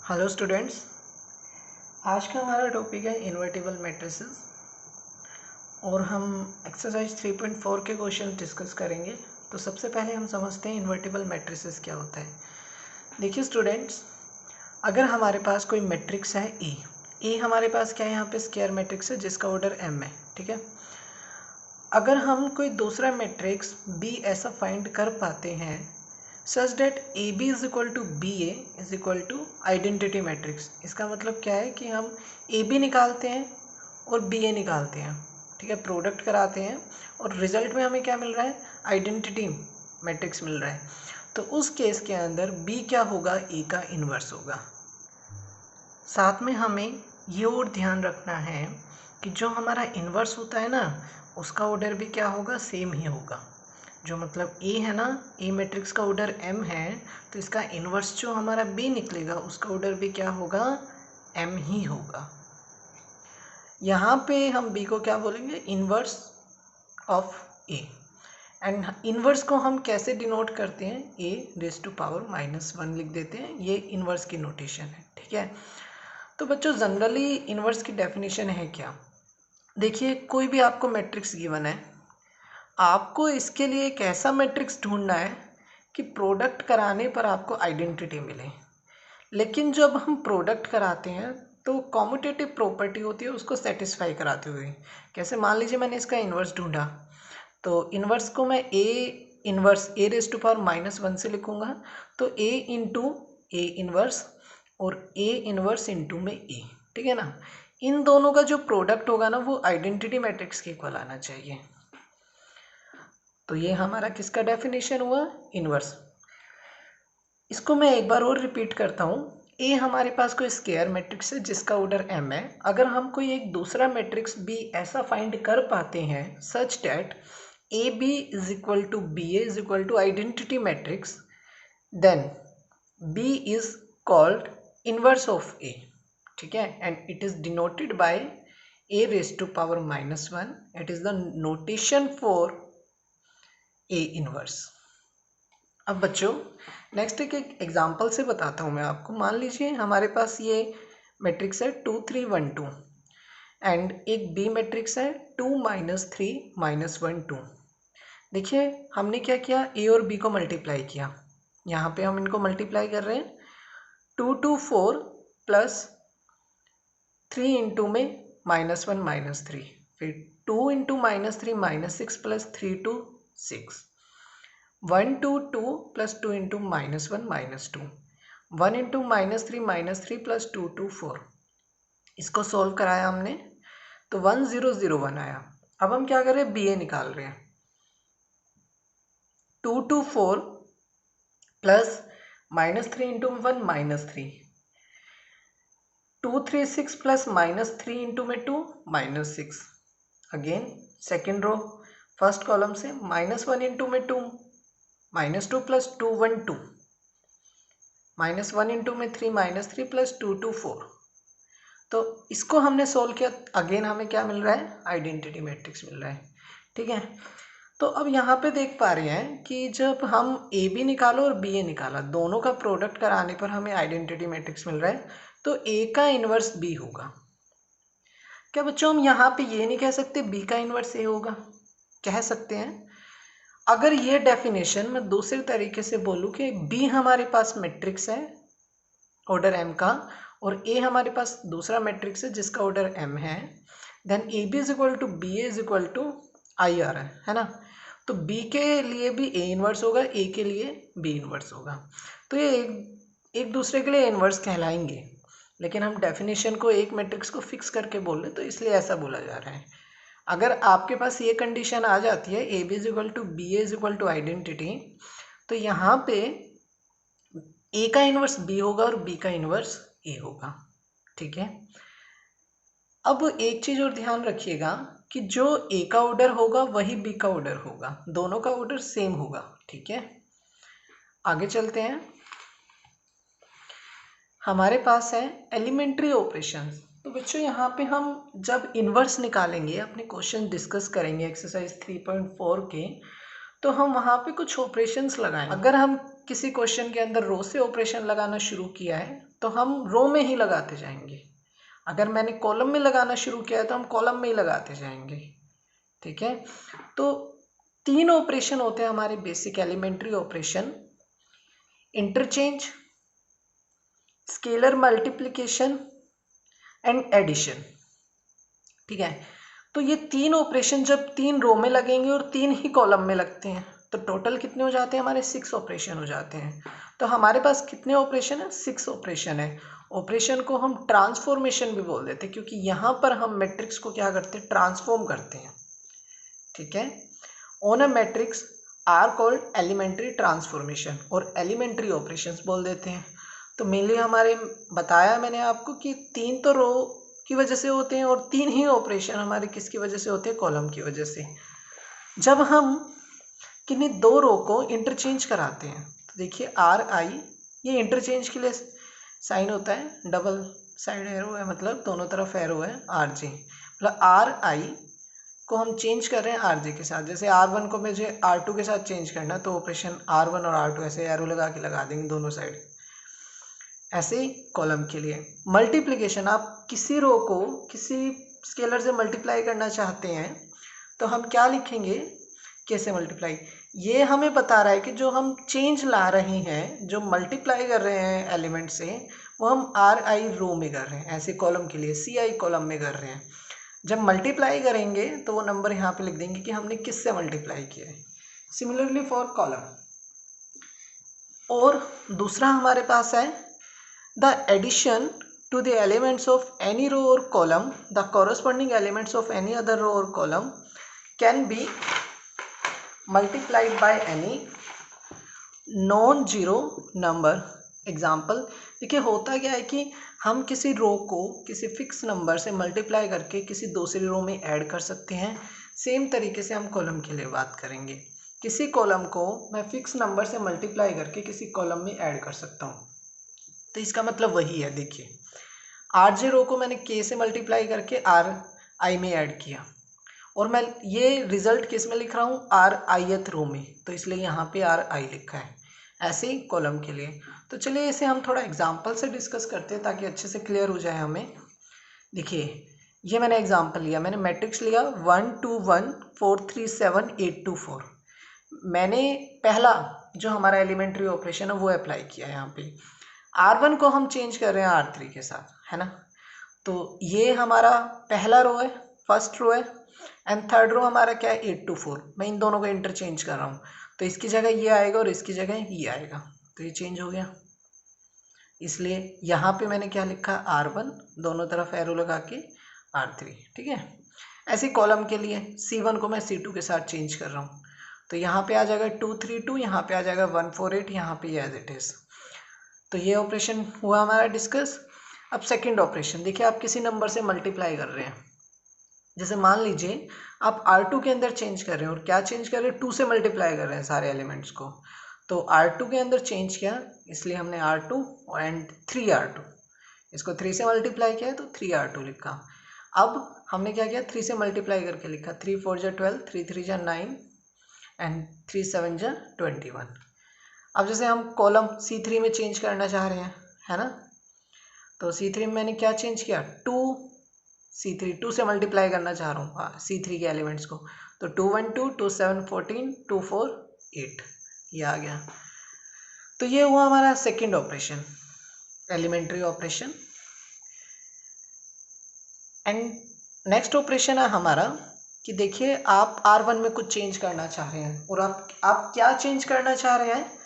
Hello students, आज का हमारा टॉपिक है इन्वर्टिबल मैट्रिसेस और हम एक्सरसाइज 3.4 के क्वेश्चन डिस्कस करेंगे। तो सबसे पहले हम समझते हैं इन्वर्टिबल मैट्रिसेस क्या होता है। देखिए स्टूडेंट्स, अगर हमारे पास कोई मैट्रिक्स है ए हमारे पास क्या है, यहाँ पे स्क्वायर मैट्रिक्स है जिसका ऑर्डर m है, ठीक है। अगर हम कोई दूसरा मैट्रिक्स b ऐसा फाइंड कर पाते हैं such that A B is equal to B A is equal to identity matrix. इसका मतलब क्या है कि हम ए बी निकालते हैं और बी ए निकालते हैं, ठीक है, प्रोडक्ट कराते हैं और रिजल्ट में हमें क्या मिल रहा है, आइडेंटिटी मैट्रिक्स मिल रहा है। तो उस केस के अंदर बी क्या होगा, ए का इन्वर्स होगा। साथ में हमें ये और ध्यान रखना है कि जो हमारा इन्वर्स होता है ना, उसका ऑर्डर भी क्या होगा, सेम ही होगा। जो मतलब ए है ना, ए मैट्रिक्स का ऑर्डर m है, तो इसका इन्वर्स जो हमारा b निकलेगा उसका ऑर्डर भी क्या होगा, m ही होगा। यहाँ पे हम b को क्या बोलेंगे, inverse of a। And inverse को हम कैसे डिनोट करते हैं, a⁻⁻1 लिख देते हैं, ये इन्वर्स की नोटेशन है, ठीक है। तो बच्चों जनरली इन्वर्स की डेफिनेशन है क्या, देखिए कोई भी आपको मैट्रिक्स गिवन है, आपको इसके लिए एक ऐसा मैट्रिक्स ढूंढना है कि प्रोडक्ट कराने पर आपको आइडेंटिटी मिले। लेकिन जब हम प्रोडक्ट कराते हैं तो कॉम्यूटेटिव प्रॉपर्टी होती है उसको सेटिस्फाई कराते हुए। कैसे, मान लीजिए मैंने इसका इन्वर्स ढूंढा, तो इन्वर्स को मैं a⁻1 से लिखूंगा, तो a इंटू ए इन्वर्स और a इन्वर्स इंटू में a, ठीक है ना। इन दोनों का जो प्रोडक्ट होगा ना वो आइडेंटिटी मैट्रिक्स के इक्वल आना चाहिए। तो ये हमारा किसका डेफिनेशन हुआ, इन्वर्स। इसको मैं एक बार और रिपीट करता हूँ। ए हमारे पास कोई स्क्वायर मैट्रिक्स है जिसका ऑर्डर m है। अगर हम कोई एक दूसरा मैट्रिक्स b ऐसा फाइंड कर पाते हैं such that A B is equal to B A is equal to identity matrix, then b is called inverse of a, ठीक है। And it is denoted by a⁻⁻1। It is the notation for A inverse. अब बच्चों next एक example से बताता हूँ मैं आपको। मान लीजिए हमारे पास ये मैट्रिक्स है 2 3 1 2 एंड एक बी मैट्रिक्स है 2 -3 -1 2। देखिए हमने क्या किया, ए और बी को मल्टीप्लाई किया। यहाँ पे हम इनको मल्टीप्लाई कर रहे हैं, 2 2 4 प्लस 3 इंटू में -1 -3, फिर 2 into -3 -6 plus 3 2 6, 1 2 2 plus 2 into -1 -2, 1 into -3 plus 2 2 4। इसको सॉल्व कराया हमने तो 1 0 0 1 आया। अब हम क्या कर रहे हैं, बी ए निकाल रहे हैं। 2 2 4 प्लस -3 इंटू 1 -3, 2 3 6 प्लस -3 इंटू में 2 -6। Again second row first column से -1 इंटू में 2 -2 प्लस 2 1 2, -1 इंटू में 3 -3 प्लस 2 2 4। तो इसको हमने सोल्व किया, अगेन हमें क्या मिल रहा है, आइडेंटिटी मैट्रिक्स मिल रहा है, ठीक है। तो अब यहाँ पे देख पा रहे हैं कि जब हम ए बी निकालो और बी ए निकाला, दोनों का प्रोडक्ट कराने पर हमें आइडेंटिटी मैट्रिक्स मिल रहा है, तो ए का इन्वर्स बी होगा। क्या बच्चों हम यहाँ पे ये नहीं कह सकते बी का इन्वर्स ए होगा, कह सकते हैं। अगर ये डेफिनेशन मैं दूसरे तरीके से बोलूँ कि बी हमारे पास मैट्रिक्स है ऑर्डर m का और a हमारे पास दूसरा मैट्रिक्स है जिसका ऑर्डर m है, then A B is equal to B A is equal to I आ रहा है ना। तो b के लिए भी a इन्वर्स होगा, a के लिए b इन्वर्स होगा। तो ये एक दूसरे के लिए इन्वर्स कहलाएंगे, लेकिन हम डेफिनेशन को एक मैट्रिक्स को फिक्स करके बोल रहे तो इसलिए ऐसा बोला जा रहा है। अगर आपके पास ये कंडीशन आ जाती है A B is equal to B A is equal to identity, तो यहाँ पे ए का इन्वर्स बी होगा और बी का इन्वर्स ए होगा, ठीक है। अब एक चीज और ध्यान रखिएगा कि जो ए का ऑर्डर होगा वही बी का ऑर्डर होगा, दोनों का ऑर्डर सेम होगा, ठीक है। आगे चलते हैं। हमारे पास है एलिमेंट्री ऑपरेशंस। तो बच्चों यहाँ पे हम जब इन्वर्स निकालेंगे, अपने क्वेश्चन डिस्कस करेंगे एक्सरसाइज 3.4 के, तो हम वहाँ पे कुछ ऑपरेशंस लगाएं। अगर हम किसी क्वेश्चन के अंदर रो से ऑपरेशन लगाना शुरू किया है तो हम रो में ही लगाते जाएंगे। अगर मैंने कॉलम में लगाना शुरू किया है तो हम कॉलम में ही लगाते जाएंगे। ठीक है, तो 3 ऑपरेशन होते हैं हमारे basic elementary operation: interchange, scalar multiplication and addition. ठीक है, तो ये 3 ऑपरेशन जब 3 रो में लगेंगे और 3 ही कॉलम में लगते हैं तो टोटल कितने हो जाते हैं हमारे? 6 ऑपरेशन हो जाते हैं। तो हमारे पास कितने ऑपरेशन है? 6 ऑपरेशन है। ऑपरेशन को हम ट्रांसफॉर्मेशन भी बोल देते हैं क्योंकि यहाँ पर हम मैट्रिक्स को क्या करते हैं? ट्रांसफॉर्म करते हैं। ठीक है, on a matrix are called elementary transformation और एलिमेंट्री ऑपरेशंस बोल देते हैं। तो मेनली हमारे बताया मैंने आपको कि 3 तो रो की वजह से होते हैं और 3 ही ऑपरेशन हमारे किसकी वजह से होते हैं? कॉलम की वजह से। जब हम किन्हीं 2 रो को इंटरचेंज कराते हैं तो देखिए आर आई, ये इंटरचेंज के लिए साइन होता है, डबल साइड एरो है, मतलब दोनों तरफ एरो है, आर जी, मतलब आर आई को हम चेंज कर रहे हैं आर जे के साथ। जैसे R1 को मुझे R2 के साथ चेंज करना तो ऑपरेशन R1 और R2 ऐसे एरो लगा के लगा देंगे दोनों साइड। ऐसे ही कॉलम के लिए मल्टीप्लिकेशन, आप किसी रो को किसी स्केलर से मल्टीप्लाई करना चाहते हैं तो हम क्या लिखेंगे? कैसे मल्टीप्लाई? ये हमें बता रहा है कि जो हम चेंज ला रहे हैं, जो मल्टीप्लाई कर रहे हैं एलिमेंट से, वो हम आर आई रो में कर रहे हैं। ऐसे कॉलम के लिए सी आई कॉलम में कर रहे हैं। जब मल्टीप्लाई करेंगे तो वो नंबर यहाँ पे लिख देंगे कि हमने किससे मल्टीप्लाई किया है। Similarly for column. और दूसरा हमारे पास है the addition to the elements of any row or column, the corresponding elements of any other row or column can be multiplied by any non-zero number. Example देखिए, होता क्या है कि हम किसी रो को किसी फिक्स नंबर से मल्टीप्लाई करके किसी दूसरी रो में ऐड कर सकते हैं। सेम तरीके से हम कॉलम के लिए बात करेंगे। किसी कॉलम को मैं फिक्स नंबर से मल्टीप्लाई करके किसी कॉलम में ऐड कर सकता हूँ। तो इसका मतलब वही है, देखिए आर जे रो को मैंने के से मल्टीप्लाई करके आर आई में ऐड किया और मैं ये रिजल्ट किस में लिख रहा हूँ? आर आईथ रो में, तो इसलिए यहाँ पे आर आई लिखा है। ऐसे ही कॉलम के लिए। तो चलिए इसे हम थोड़ा एग्जांपल से डिस्कस करते हैं ताकि अच्छे से क्लियर हो जाए हमें। देखिए ये मैंने एग्जांपल लिया, मैंने मैट्रिक्स लिया 1 2 1 4 3 7 8 2 4। मैंने पहला जो हमारा एलिमेंट्री ऑपरेशन है वो अप्लाई किया है। यहाँ पे R1 को हम चेंज कर रहे हैं R3 के साथ, है ना। तो ये हमारा पहला रो है, फर्स्ट रो है, एंड थर्ड रो हमारा क्या है? 8 2 4। मैं इन दोनों को इंटरचेंज कर रहा हूँ, तो इसकी जगह ये आएगा और इसकी जगह ये आएगा, तो ये चेंज हो गया। इसलिए यहाँ पे मैंने क्या लिखा? R1, दोनों तरफ एरो लगा के R3। ठीक है, ऐसे कॉलम के लिए C1 को मैं C2 के साथ चेंज कर रहा हूँ, तो यहाँ पे आ जाएगा 2 3 2, यहाँ पे आ जाएगा 1 4 8, यहाँ पे एज इट इज़। तो ये ऑपरेशन हुआ हमारा डिस्कस। अब सेकंड ऑपरेशन देखिए, आप किसी नंबर से मल्टीप्लाई कर रहे हैं। जैसे मान लीजिए आप R2 के अंदर चेंज कर रहे हैं और क्या चेंज कर रहे हैं? 2 से मल्टीप्लाई कर रहे हैं सारे एलिमेंट्स को। तो R2 के अंदर चेंज किया, इसलिए हमने R2 एंड 3R2, इसको 3 से मल्टीप्लाई किया तो 3R2 लिखा। अब हमने क्या किया? 3 से मल्टीप्लाई करके लिखा, 3 4 जा 12, 3 3 जा 9 एंड 3 7 जा 21। अब जैसे हम कॉलम C3 में चेंज करना चाह रहे हैं, है ना, तो C3 में मैंने क्या चेंज किया? 2 C3, 2 से मल्टीप्लाई करना चाह रहा हूँ C3 के एलिमेंट्स को, तो 2 1 2 2 7 14 2 4 8, ये आ गया। तो ये हुआ हमारा second operation, elementary operation. And next operation है हमारा कि देखिए आप R1 में कुछ चेंज करना चाह रहे हैं और आप क्या चेंज करना चाह रहे हैं?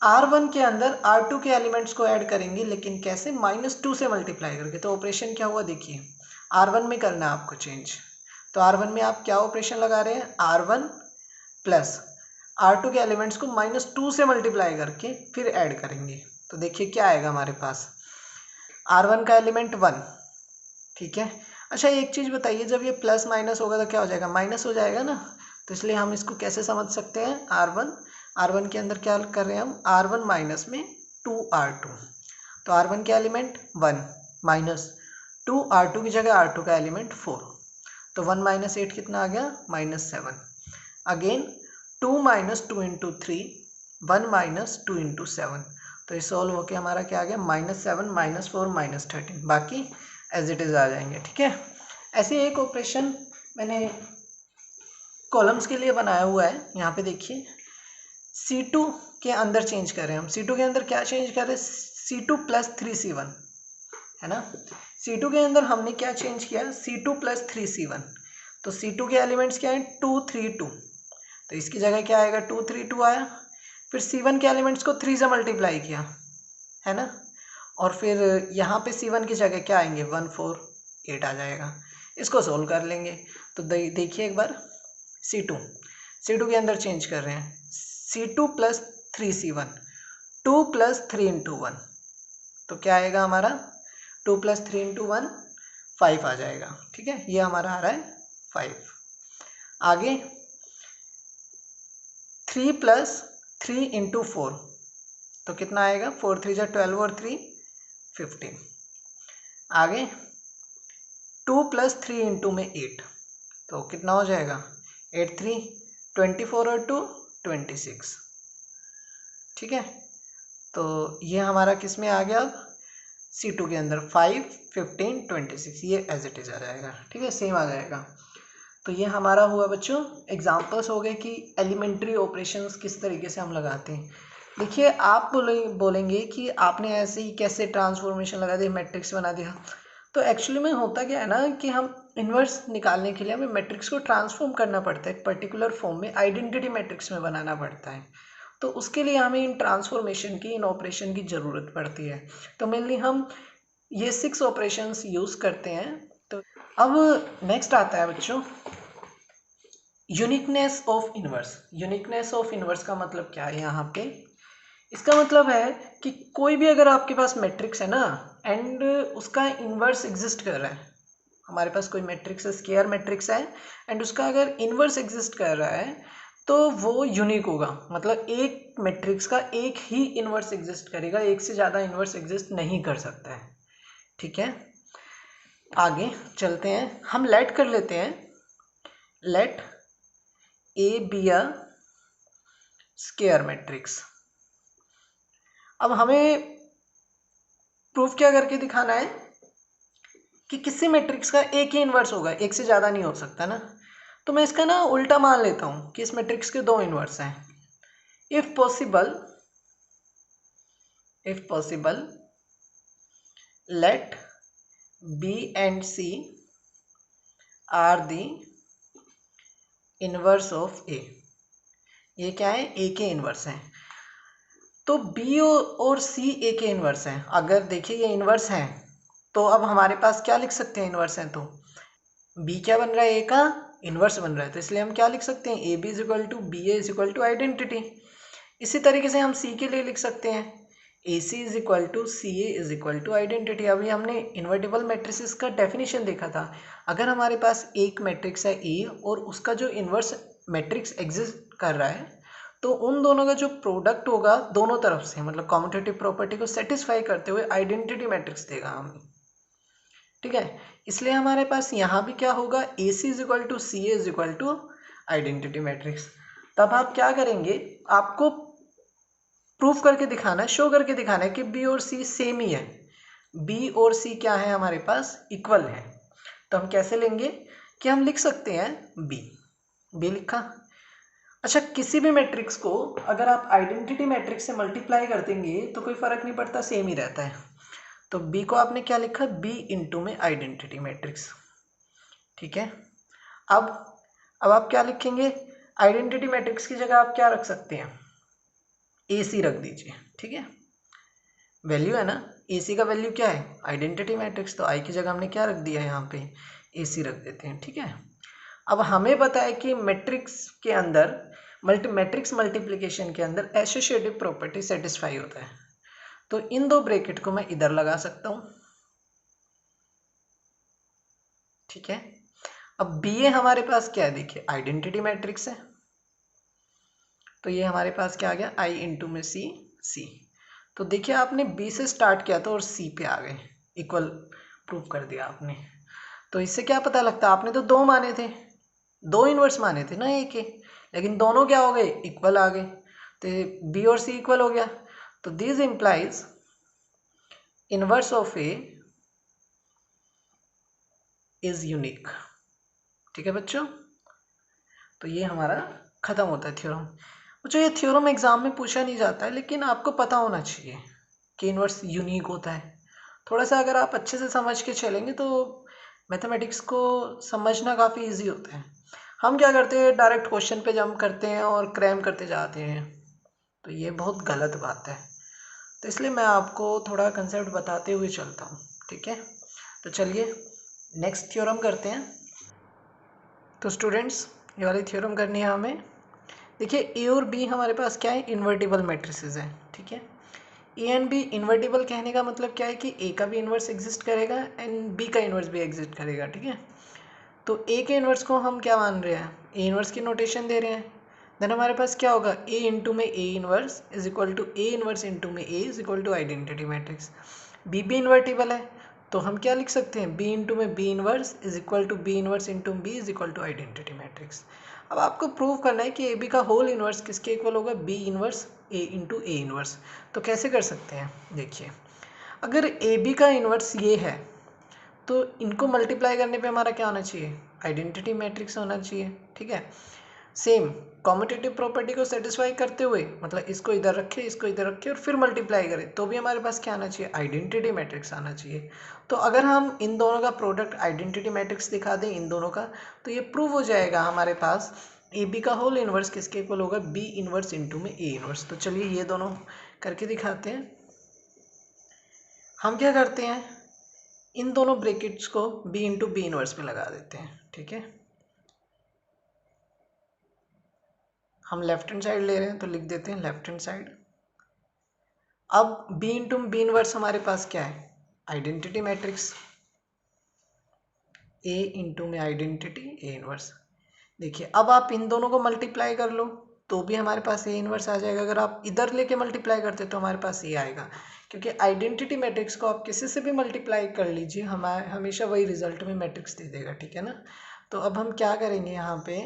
R1 के अंदर R2 के एलिमेंट्स को ऐड करेंगे, लेकिन कैसे? -2 से मल्टीप्लाई करके। तो ऑपरेशन क्या हुआ? देखिए R1 में करना है आपको चेंज, तो R1 में आप क्या ऑपरेशन लगा रहे हैं? R1 प्लस R2 के एलिमेंट्स को -2 से मल्टीप्लाई करके फिर ऐड करेंगे। तो देखिए क्या आएगा हमारे पास? R1 का एलिमेंट 1, ठीक है। अच्छा एक चीज़ बताइए, जब ये प्लस माइनस होगा तो क्या हो जाएगा? माइनस हो जाएगा ना। तो इसलिए हम इसको कैसे समझ सकते हैं? R1 के अंदर क्या कर रहे हैं हम? R1 माइनस में 2R2, तो R1 के एलिमेंट 1 माइनस 2, R2 की जगह R2 का एलिमेंट 4, तो 1 - 8 कितना आ गया? -7। Again 2 minus 2 into 3, 1 minus 2 into 7। तो ये सॉल्व होके हमारा क्या आ गया, -7 -4 -13, बाकी एज इट इज़ आ जाएंगे। ठीक है, ऐसे एक ऑपरेशन मैंने कॉलम्स के लिए बनाया हुआ है। यहाँ पे देखिए C2 के अंदर चेंज कर रहे हैं हम। C2 के अंदर क्या चेंज कर रहे हैं, C2 प्लस 3C1 है ना। C2 के अंदर हमने क्या चेंज किया, C2 प्लस 3C1। तो C2 के एलिमेंट्स क्या हैं, 2 3 2, तो इसकी जगह क्या आएगा, 2 3 2 आया। फिर C1 के एलिमेंट्स को 3 से मल्टीप्लाई किया है ना, और फिर यहाँ पे C1 की जगह क्या आएंगे, 1 4 8 आ जाएगा। इसको सोल्व कर लेंगे। तो देखिए एक बार C2 के अंदर चेंज कर रहे हैं, C2 plus 3C1, 2 plus 3 into 1, तो क्या आएगा हमारा, 2 प्लस 3 इंटू 1 5 आ जाएगा। ठीक है, ये हमारा आ रहा है 5। आगे 3 प्लस 3 इंटू 4, तो कितना आएगा, 4 3 12 और 3 15। आगे 2 प्लस 3 इंटू में 8, तो कितना हो जाएगा, 8 3 24 और 2 26। ठीक है, तो ये हमारा किस में आ गया, अब C2 के अंदर 5 15 26, ये एज इट इज़ आ जाएगा। ठीक है, सेम आ जाएगा। तो ये हमारा हुआ बच्चों एग्जांपल्स हो गए कि एलिमेंट्री ऑपरेशंस किस तरीके से हम लगाते हैं। देखिए आप बोलेंगे कि आपने ऐसे ही कैसे ट्रांसफॉर्मेशन लगा दी, मैट्रिक्स बना दिया। तो एक्चुअली में होता क्या है ना कि हम इन्वर्स निकालने के लिए हमें मैट्रिक्स को ट्रांसफॉर्म करना पड़ता है, एक पर्टिकुलर फॉर्म में आइडेंटिटी मैट्रिक्स में बनाना पड़ता है। तो उसके लिए हमें इन ट्रांसफॉर्मेशन की, इन ऑपरेशन की ज़रूरत पड़ती है। तो मेनली हम ये 6 ऑपरेशंस यूज़ करते हैं। तो अब नेक्स्ट आता है बच्चों uniqueness of inverse. Uniqueness of inverse का मतलब क्या है यहाँ पे, इसका मतलब है कि कोई भी अगर आपके पास मैट्रिक्स है ना एंड उसका इन्वर्स एग्जिस्ट कर रहा है, हमारे पास कोई मैट्रिक्स है, स्केयर मैट्रिक्स है एंड उसका अगर इन्वर्स एग्जिस्ट कर रहा है तो वो यूनिक होगा। मतलब एक मैट्रिक्स का एक ही इन्वर्स एग्जिस्ट करेगा, एक से ज़्यादा इन्वर्स एग्जिस्ट नहीं कर सकता है। ठीक है, आगे चलते हैं, हम लेट कर लेते हैं, let A B a square matrix. अब हमें प्रूफ क्या करके दिखाना है कि किसी मैट्रिक्स का एक ही इन्वर्स होगा, एक से ज़्यादा नहीं हो सकता ना। तो मैं इसका ना उल्टा मान लेता हूँ कि इस मैट्रिक्स के 2 इन्वर्स हैं। If possible let B and C are the inverse of A. ये क्या है, ए के इन्वर्स हैं। तो बी और सी ए के इन्वर्स हैं। अगर देखिए ये इन्वर्स हैं तो अब हमारे पास क्या लिख सकते हैं, इन्वर्स हैं तो बी क्या बन रहा है, ए का इन्वर्स बन रहा है, तो इसलिए हम क्या लिख सकते हैं, A B is equal to B A is equal to identity. इसी तरीके से हम सी के लिए लिख सकते हैं, A C is equal to C A is equal to identity. अभी हमने इन्वर्टिबल मैट्रिसेस का डेफिनेशन देखा था। अगर हमारे पास एक मैट्रिक्स है ए और उसका जो इन्वर्स मैट्रिक्स एग्जिस्ट कर रहा है तो उन दोनों का जो प्रोडक्ट होगा दोनों तरफ से, मतलब कॉम्यूटेटिव प्रॉपर्टी को सेटिस्फाई करते हुए आइडेंटिटी मैट्रिक्स देगा हमें। ठीक है, इसलिए हमारे पास यहाँ भी क्या होगा, A C is equal to C A is equal to identity matrix. तब आप क्या करेंगे, आपको प्रूफ करके दिखाना है, शो करके दिखाना है कि बी और सी सेम ही है। बी और सी क्या है, हमारे पास इक्वल है। तो हम कैसे लेंगे कि हम लिख सकते हैं बी लिखा। अच्छा, किसी भी मैट्रिक्स को अगर आप आइडेंटिटी मैट्रिक्स से मल्टीप्लाई कर देंगे तो कोई फर्क नहीं पड़ता, सेम ही रहता है। तो बी को आपने क्या लिखा, बी इंटू में आइडेंटिटी मैट्रिक्स। ठीक है, अब आप क्या लिखेंगे, आइडेंटिटी मैट्रिक्स की जगह आप क्या रख सकते हैं, ए सी रख दीजिए। ठीक है, वैल्यू है ना, ए सी का वैल्यू क्या है, आइडेंटिटी मैट्रिक्स, तो आई की जगह हमने क्या रख दिया है, यहाँ पे ए सी रख देते हैं। ठीक है, अब हमें पता है कि मैट्रिक्स के अंदर मैट्रिक्स मल्टीप्लिकेशन के अंदर एसोसिएटिव प्रॉपर्टी सेटिस्फाई होता है। तो इन 2 ब्रैकेट को मैं इधर लगा सकता हूँ। ठीक है, अब बी ए हमारे पास क्या है, देखिए आइडेंटिटी मैट्रिक्स है, तो ये हमारे पास क्या आ गया, आई इंटू में सी। तो देखिए आपने बी से स्टार्ट किया था और सी पे आ गए, इक्वल प्रूव कर दिया आपने। तो इससे क्या पता लगता है, आपने तो 2 माने थे, 2 इन्वर्स माने थे ना ए के, लेकिन दोनों क्या हो गए, इक्वल आ गए, तो बी और सी इक्वल हो गया। तो this implies inverse of A is unique. ठीक है बच्चों, तो ये हमारा खत्म होता है थ्योरम। बच्चों ये थ्योरम एग्जाम में पूछा नहीं जाता है, लेकिन आपको पता होना चाहिए कि इनवर्स यूनिक होता है। थोड़ा सा अगर आप अच्छे से समझ के चलेंगे तो मैथमेटिक्स को समझना काफ़ी इजी होता है। हम क्या करते हैं, डायरेक्ट क्वेश्चन पे जंप करते हैं और क्रैम करते जाते हैं, तो ये बहुत गलत बात है। तो इसलिए मैं आपको थोड़ा कंसेप्ट बताते हुए चलता हूँ। ठीक है, तो चलिए नेक्स्ट थ्योरम करते हैं। तो स्टूडेंट्स ये वाली थ्योरम करनी है हमें। देखिए ए और बी हमारे पास क्या है, इन्वर्टिबल मैट्रिसेस हैं। ठीक है, ए एंड बी इन्वर्टिबल कहने का मतलब क्या है कि ए का भी इन्वर्स एग्जिस्ट करेगा एंड बी का इन्वर्स भी एग्जिस्ट करेगा। ठीक है, तो ए के इन्वर्स को हम क्या मान रहे हैं, ए इन्वर्स की नोटेशन दे रहे हैं। देन हमारे पास क्या होगा, ए इंटू में A inverse is equal to A inverse into में A is equal to identity matrix. B भी इन्वर्टिबल है, तो हम क्या लिख सकते हैं, बी इंटू में B inverse is equal to B inverse into B is equal to identity matrix. अब आपको प्रूव करना है कि ए बी का होल इन्वर्स किसके इक्वल होगा, B inverse A into A inverse. तो कैसे कर सकते हैं, देखिए अगर ए बी का इन्वर्स ये है तो इनको मल्टीप्लाई करने पे हमारा क्या होना चाहिए, आइडेंटिटी मैट्रिक्स होना चाहिए। ठीक है, सेम कॉम्यूटेटिव प्रॉपर्टी को सेटिस्फाई करते हुए, मतलब इसको इधर रखे इसको इधर रखे और फिर मल्टीप्लाई करें, तो भी हमारे पास क्या आना चाहिए, आइडेंटिटी मैट्रिक्स आना चाहिए। तो अगर हम इन दोनों का प्रोडक्ट आइडेंटिटी मैट्रिक्स दिखा दें इन दोनों का, तो ये प्रूव हो जाएगा हमारे पास ए बी का होल इन्वर्स किसके इक्वल होगा, बी इन्वर्स इंटू में ए इन्वर्स। तो चलिए ये दोनों करके दिखाते हैं। हम क्या करते हैं, इन दोनों ब्रैकेट्स को बी इंटू बी इन्वर्स पे लगा देते हैं। ठीक है, हम लेफ्ट हैंड साइड ले रहे हैं तो लिख देते हैं लेफ्ट हैंड साइड। अब बी इंटू बी इनवर्स हमारे पास क्या है, आइडेंटिटी मैट्रिक्स, ए इंटू में आइडेंटिटी ए इनवर्स। देखिए अब आप इन दोनों को मल्टीप्लाई कर लो तो भी हमारे पास ए इनवर्स आ जाएगा। अगर आप इधर लेके मल्टीप्लाई करते तो हमारे पास ए आएगा, क्योंकि आइडेंटिटी मैट्रिक्स को आप किसी से भी मल्टीप्लाई कर लीजिए, हमेशा वही रिजल्ट में मैट्रिक्स दे देगा। ठीक है ना, तो अब हम क्या करेंगे, यहाँ पे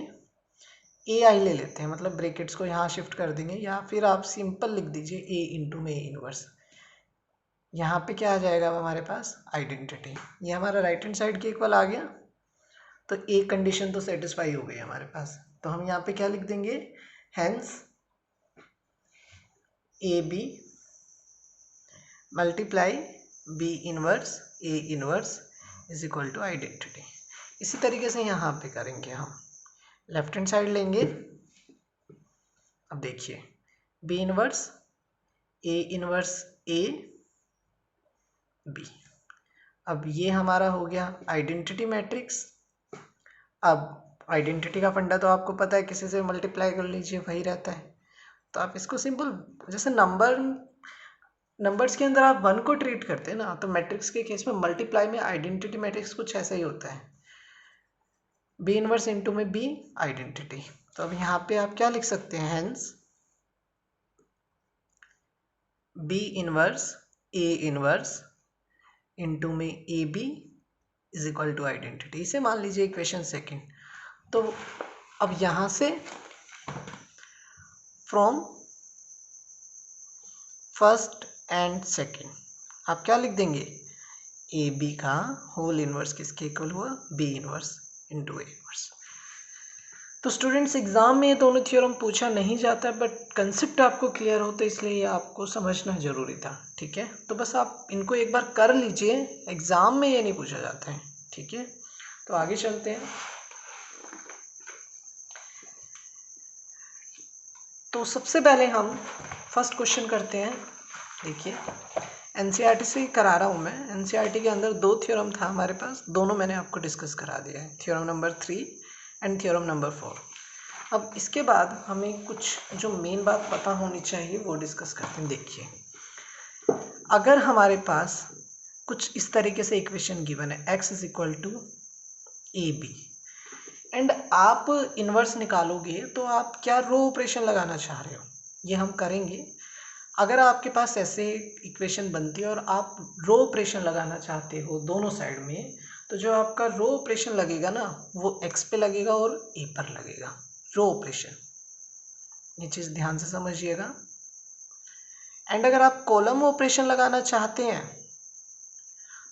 ए आई ले लेते हैं, मतलब ब्रैकेट्स को यहाँ शिफ्ट कर देंगे, या फिर आप सिंपल लिख दीजिए ए इंटू में ए इनवर्स। यहाँ पे क्या आ जाएगा अब हमारे पास, आइडेंटिटी। ये हमारा राइट हैंड साइड के इक्वल आ गया, तो एक कंडीशन तो सेटिस्फाई हो गई हमारे पास। तो हम यहाँ पे क्या लिख देंगे, hence A B multiply B inverse A inverse is equal to identity. इसी तरीके से यहाँ पे करेंगे, हम लेफ्ट हैंड साइड लेंगे। अब देखिए बी इनवर्स ए बी, अब ये हमारा हो गया आइडेंटिटी मैट्रिक्स। अब आइडेंटिटी का फंडा तो आपको पता है, किसी से मल्टीप्लाई कर लीजिए वही रहता है। तो आप इसको सिंपल, जैसे नंबर्स के अंदर आप वन को ट्रीट करते हैं ना, तो मैट्रिक्स के केस में मल्टीप्लाई में आइडेंटिटी मैट्रिक्स कुछ ऐसा ही होता है, बी इनवर्स इंटू में बी आइडेंटिटी। तो अब यहाँ पे आप क्या लिख सकते हैं, hence B inverse A inverse into में A B is equal to identity. इसे मान लीजिए इक्वेशन सेकेंड। तो अब यहाँ से फ्रॉम फर्स्ट एंड सेकेंड आप क्या लिख देंगे, ए बी का होल इनवर्स किसके इक्वल हुआ, B inverse into A inverse. तो स्टूडेंट्स एग्जाम में ये दोनों थ्योरम पूछा नहीं जाता, बट कंसेप्ट आपको क्लियर हो तो इसलिए ये आपको समझना जरूरी था। ठीक है, तो बस आप इनको एक बार कर लीजिए, एग्जाम में ये नहीं पूछा जाता है। ठीक है, तो आगे चलते हैं। तो सबसे पहले हम फर्स्ट क्वेश्चन करते हैं। देखिए एनसीईआरटी से करा रहा हूँ मैं, एनसीईआरटी के अंदर दो थ्योरम था हमारे पास, दोनों मैंने आपको डिस्कस करा दिया है, theorem number 3 and theorem number 4। अब इसके बाद हमें कुछ जो मेन बात पता होनी चाहिए वो डिस्कस करते हैं। देखिए अगर हमारे पास कुछ इस तरीके से इक्वेशन गिवन है, x is equal to A B, and आप इन्वर्स निकालोगे तो आप क्या रो ऑपरेशन लगाना चाह रहे हो, ये हम करेंगे। अगर आपके पास ऐसे इक्वेशन बनती है और आप रो ऑपरेशन लगाना चाहते हो दोनों साइड में, तो जो आपका रो ऑपरेशन लगेगा ना वो x पे लगेगा और a पर लगेगा, रो ऑपरेशन। ये चीज़ ध्यान से समझिएगा। एंड अगर आप कॉलम ऑपरेशन लगाना चाहते हैं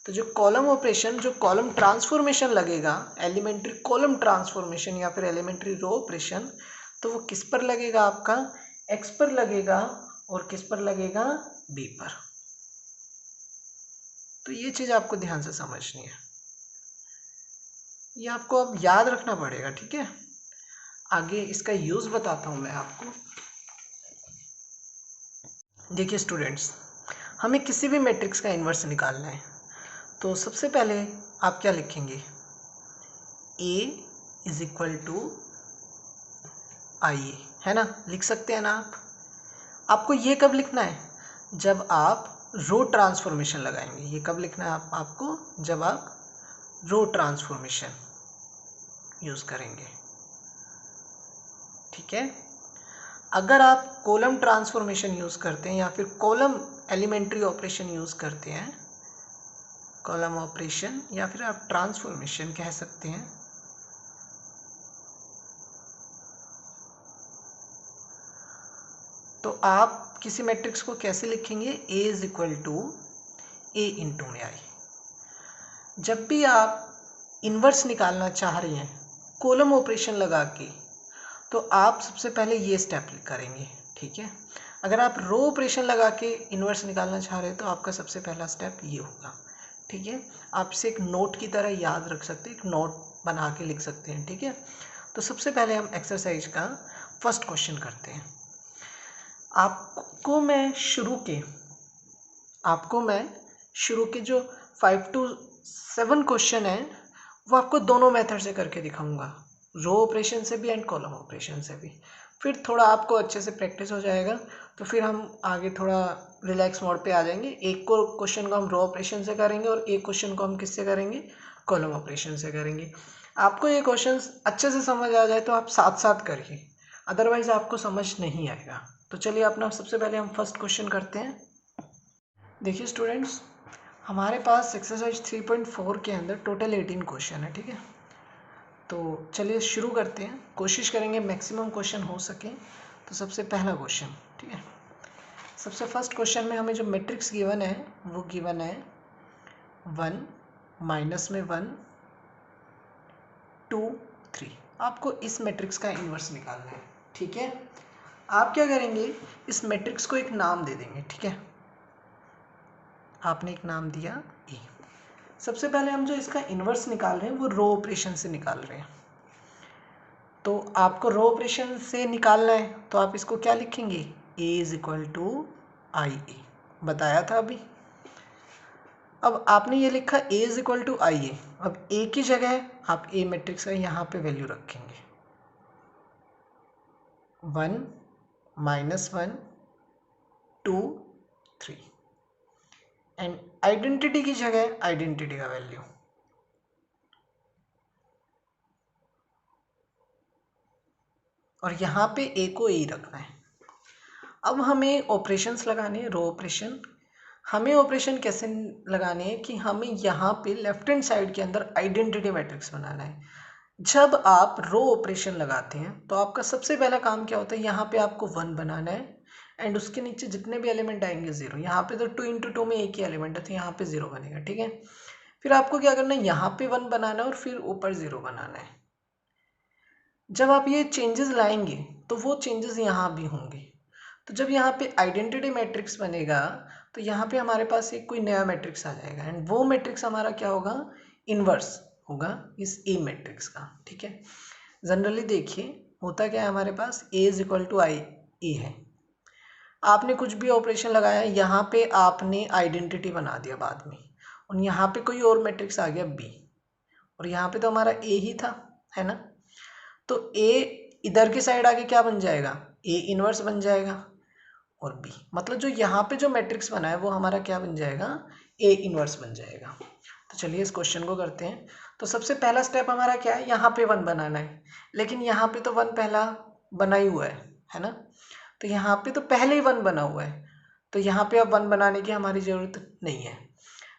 तो जो कॉलम ऑपरेशन, जो कॉलम ट्रांसफॉर्मेशन लगेगा, एलिमेंट्री कॉलम ट्रांसफॉर्मेशन या फिर एलिमेंट्री रो ऑपरेशन, तो वो किस पर लगेगा? आपका एक्स पर लगेगा और किस पर लगेगा? बी पर। तो ये चीज़ आपको ध्यान से समझनी है, ये आपको अब याद रखना पड़ेगा, ठीक है। आगे इसका यूज़ बताता हूँ मैं आपको। देखिए स्टूडेंट्स, हमें किसी भी मैट्रिक्स का इन्वर्स निकालना है तो सबसे पहले आप क्या लिखेंगे? A इज इक्वल टू आई, है ना, लिख सकते हैं ना आप। आपको ये कब लिखना है? जब आप रो ट्रांसफॉर्मेशन लगाएंगे। ये कब लिखना है आपको? जब आप रो ट्रांसफॉर्मेशन यूज़ करेंगे, ठीक है। अगर आप कॉलम ट्रांसफॉर्मेशन यूज़ करते हैं या फिर कॉलम एलिमेंट्री ऑपरेशन यूज़ करते हैं, कॉलम ऑपरेशन या फिर आप ट्रांसफॉर्मेशन कह सकते हैं, तो आप किसी मैट्रिक्स को कैसे लिखेंगे? A is equal to A into में आई। जब भी आप इन्वर्स निकालना चाह रहे हैं कॉलम ऑपरेशन लगा के, तो आप सबसे पहले ये स्टेप करेंगे, ठीक है। अगर आप रो ऑपरेशन लगा के इन्वर्स निकालना चाह रहे हैं तो आपका सबसे पहला स्टेप ये होगा, ठीक है। आप इसे एक नोट की तरह याद रख सकते हैं, एक नोट बना के लिख सकते हैं, ठीक है। तो सबसे पहले हम एक्सरसाइज का फर्स्ट क्वेश्चन करते हैं। आपको मैं शुरू के जो 5 to 7 क्वेश्चन है वो आपको दोनों मेथड से करके दिखाऊंगा, रो ऑपरेशन से भी एंड कॉलम ऑपरेशन से भी। फिर थोड़ा आपको अच्छे से प्रैक्टिस हो जाएगा तो फिर हम आगे थोड़ा रिलैक्स मोड पे आ जाएंगे। एक को क्वेश्चन को हम रो ऑपरेशन से करेंगे और एक क्वेश्चन को हम किससे करेंगे? कॉलम ऑपरेशन से करेंगे। आपको ये क्वेश्चन अच्छे से समझ आ जाए तो आप साथ साथ करिए, अदरवाइज आपको समझ नहीं आएगा। तो चलिए अपना सबसे पहले हम फर्स्ट क्वेश्चन करते हैं। देखिए स्टूडेंट्स, हमारे पास एक्सरसाइज 3.4 के अंदर टोटल 18 क्वेश्चन है, ठीक है। तो चलिए शुरू करते हैं, कोशिश करेंगे मैक्सिमम क्वेश्चन हो सके। तो सबसे पहला क्वेश्चन, ठीक है, सबसे फर्स्ट क्वेश्चन में हमें जो मैट्रिक्स गिवन है वो गिवन है 1 माइनस में 1 2 3। आपको इस मैट्रिक्स का इन्वर्स निकालना है, ठीक है। आप क्या करेंगे? इस मैट्रिक्स को एक नाम दे देंगे, ठीक है। आपने एक नाम दिया ए। सबसे पहले हम जो इसका इन्वर्स निकाल रहे हैं वो रो ऑपरेशन से निकाल रहे हैं। तो आपको रो ऑपरेशन से निकालना है तो आप इसको क्या लिखेंगे? A इज इक्वल टू आई ए, बताया था अभी। अब आपने ये लिखा A इज इक्वल टू आई ए। अब A की जगह आप A मैट्रिक्स का यहाँ पे वैल्यू रखेंगे 1 माइनस 1 2 3 एंड आइडेंटिटी की जगह आइडेंटिटी का वैल्यू, और यहाँ पे ए को ए रखना है। अब हमें ऑपरेशंस लगाने हैं, रो ऑपरेशन। हमें ऑपरेशन कैसे लगाने हैं कि हमें यहाँ पे लेफ्ट हैंड साइड के अंदर आइडेंटिटी मैट्रिक्स बनाना है। जब आप रो ऑपरेशन लगाते हैं तो आपका सबसे पहला काम क्या होता है? यहाँ पे आपको 1 बनाना है एंड उसके नीचे जितने भी एलिमेंट आएंगे 0। यहाँ पे तो 2 into 2 में एक ही एलिमेंट है तो यहाँ पे 0 बनेगा, ठीक है। फिर आपको क्या करना है? यहाँ पे 1 बनाना है और फिर ऊपर 0 बनाना है। जब आप ये चेंजेस लाएंगे तो वो चेंजेस यहाँ भी होंगे। तो जब यहाँ पे आइडेंटिटी मैट्रिक्स बनेगा तो यहाँ पे हमारे पास एक कोई नया मैट्रिक्स आ जाएगा एंड वो मैट्रिक्स हमारा क्या होगा? इन्वर्स होगा इस ए मैट्रिक्स का, ठीक है। जनरली देखिए होता क्या है, हमारे पास A इज इक्वल टू आई ए है। आपने कुछ भी ऑपरेशन लगाया, यहाँ पे आपने आइडेंटिटी बना दिया बाद में, और यहाँ पे कोई और मैट्रिक्स आ गया B, और यहाँ पे तो हमारा A ही था, है ना। तो A इधर की साइड आके क्या बन जाएगा? A इनवर्स बन जाएगा, और B मतलब जो यहाँ पे जो मैट्रिक्स बना है वो हमारा क्या बन जाएगा? A इनवर्स बन जाएगा। तो चलिए इस क्वेश्चन को करते हैं। तो सबसे पहला स्टेप हमारा क्या है? यहाँ पे 1 बनाना है, लेकिन यहाँ पे तो 1 पहला बना ही हुआ है ना। तो यहाँ पे तो पहले ही 1 बना हुआ है, तो यहाँ पे अब 1 बनाने की हमारी ज़रूरत नहीं है।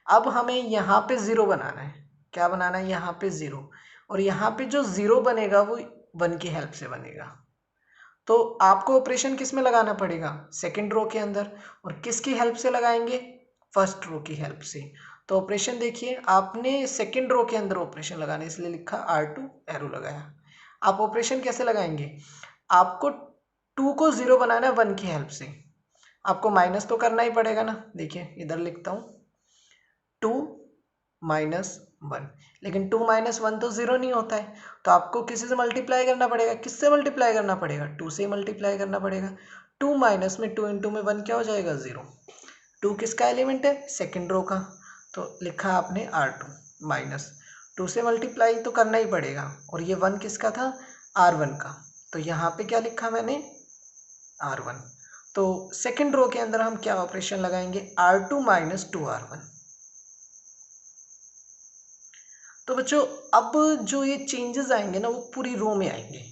अब हमें यहाँ पे 0 बनाना है। क्या बनाना है? यहाँ पे 0, और यहाँ पे जो 0 बनेगा वो 1 की हेल्प से बनेगा। तो आपको ऑपरेशन किस में लगाना पड़ेगा, सेकंड रो के अंदर, और किसकी हेल्प से लगाएंगे, फर्स्ट रो की हेल्प से। तो ऑपरेशन देखिए, आपने सेकंड रो के अंदर ऑपरेशन लगाना है, इसलिए लिखा R2 एरो लगाया। आप ऑपरेशन कैसे लगाएंगे, आपको 2 को 0 बनाना है 1 की हेल्प से, आपको माइनस तो करना ही पड़ेगा ना। देखिए इधर लिखता हूँ 2 माइनस 1, लेकिन 2 माइनस 1 तो 0 नहीं होता है, तो आपको किसी से मल्टीप्लाई करना पड़ेगा। किससे मल्टीप्लाई करना पड़ेगा, 2 से मल्टीप्लाई करना पड़ेगा। 2 माइनस में 2 इंटू में 1 क्या हो जाएगा, 0। 2 किसका एलिमेंट है, सेकेंड रो का, तो लिखा आपने R2 माइनस 2 से मल्टीप्लाई तो करना ही पड़ेगा, और ये 1 किसका था, R1 का, तो यहाँ पे क्या लिखा मैंने, R1। तो सेकेंड रो के अंदर हम क्या ऑपरेशन लगाएंगे, R2 माइनस 2R1। तो बच्चों अब जो ये चेंजेस आएंगे ना, वो पूरी रो में आएंगे।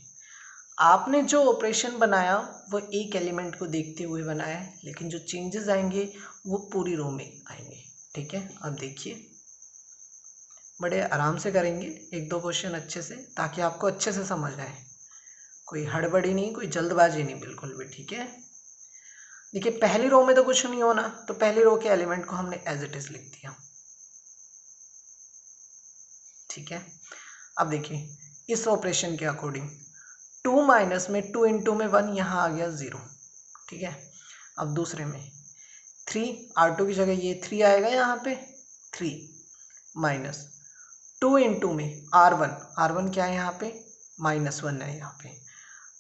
आपने जो ऑपरेशन बनाया वो एक एलिमेंट को देखते हुए बनाया है, लेकिन जो चेंजेस आएंगे वो पूरी रो में आएंगे। ठीक है, अब देखिए बड़े आराम से करेंगे, एक दो क्वेश्चन अच्छे से, ताकि आपको अच्छे से समझ आए, कोई हड़बड़ी नहीं, कोई जल्दबाजी नहीं, बिल्कुल भी। ठीक है, देखिए पहली रो में तो कुछ नहीं होना, तो पहली रो के एलिमेंट को हमने एज इट इज लिख दिया। ठीक है, अब देखिए इस ऑपरेशन के अकॉर्डिंग 2 माइनस में 2 इंटू में 1, यहाँ आ गया 0। ठीक है, अब दूसरे में 3, R2 की जगह ये 3 आएगा यहाँ पे, 3 माइनस 2 इंटू में R1 क्या है यहाँ पे, -1 है यहाँ पे,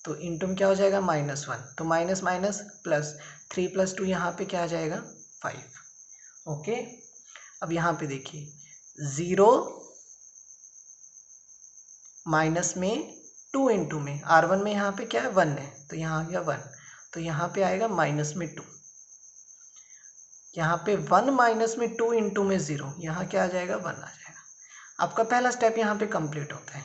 तो इंटू में क्या हो जाएगा, -1, तो माइनस माइनस प्लस, 3 प्लस 2 यहाँ पे क्या आ जाएगा, 5। ओके, अब यहाँ पे देखिए 0 माइनस में 2 इंटू में R1 में यहाँ पे क्या है, 1 है, तो यहाँ आ गया 1, तो यहाँ पे आएगा माइनस में 2, यहाँ पे 1 माइनस में 2 इंटू में 0, यहाँ क्या आ जाएगा, 1 आ जाएगा। आपका पहला स्टेप यहाँ पे कंप्लीट होता है।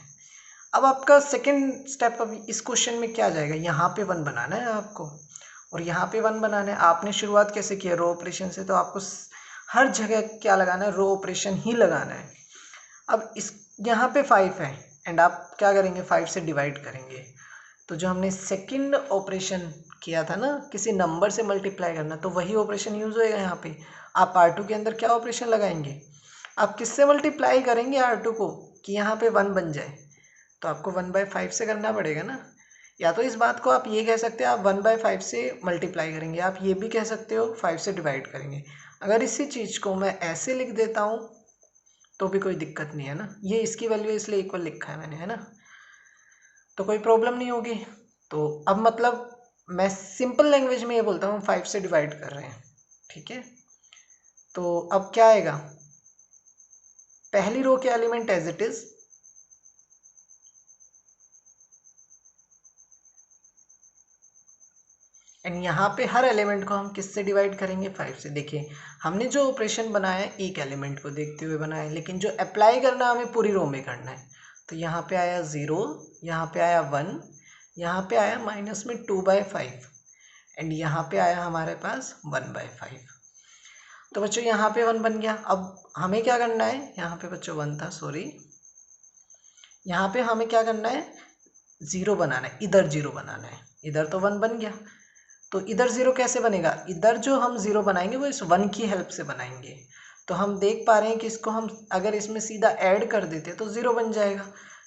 अब आपका सेकंड स्टेप अब इस क्वेश्चन में क्या जाएगा, यहाँ पे 1 बनाना है आपको, और यहाँ पे 1 बनाना है। आपने शुरुआत कैसे किया, रो ऑपरेशन से, तो आपको हर जगह क्या लगाना है, रो ऑपरेशन ही लगाना है। अब इस यहाँ पे 5 है, एंड आप क्या करेंगे, 5 से डिवाइड करेंगे, तो जो हमने सेकंड ऑपरेशन किया था ना, किसी नंबर से मल्टीप्लाई करना, तो वही ऑपरेशन यूज होएगा यहाँ पे। आप R2 के अंदर क्या ऑपरेशन लगाएंगे, आप किससे मल्टीप्लाई करेंगे R2 को, कि यहाँ पे 1 बन जाए, तो आपको 1/5 से करना पड़ेगा ना। या तो इस बात को आप ये कह सकते हैं, आप 1/5 से मल्टीप्लाई करेंगे, आप ये भी कह सकते हो 5 से डिवाइड करेंगे। अगर इसी चीज़ को मैं ऐसे लिख देता हूँ तो भी कोई दिक्कत नहीं है ना, ये इसकी वैल्यू इसलिए इक्वल लिखा है मैंने, है ना, तो कोई प्रॉब्लम नहीं होगी। तो अब मतलब मैं सिंपल लैंग्वेज में ये बोलता हूँ 5 से डिवाइड कर रहे हैं। ठीक है, तो अब क्या आएगा, पहली रो के element as it is, and यहाँ पे हर एलिमेंट को हम किससे डिवाइड करेंगे, 5 से। देखिए हमने जो ऑपरेशन बनाया है एक एलिमेंट को देखते हुए बनाया है, लेकिन जो अप्लाई करना है हमें पूरी रो में करना है। तो यहाँ पे आया 0, यहाँ पे आया 1, यहाँ पे आया माइनस में 2/5, एंड यहाँ पे आया हमारे पास 1/5। तो बच्चों यहाँ पे 1 बन गया। अब हमें क्या करना है, यहाँ पे बच्चों 1 था, सॉरी, यहाँ पे हमें क्या करना है, 0 बनाना है, इधर 0 बनाना है, इधर तो 1 बन गया, तो इधर 0 कैसे बनेगा, इधर जो हम 0 बनाएंगे वो इस 1 की हेल्प से बनाएंगे। तो हम देख पा रहे हैं कि इसको हम अगर इसमें सीधा ऐड कर देते तो 0 बन जाएगा।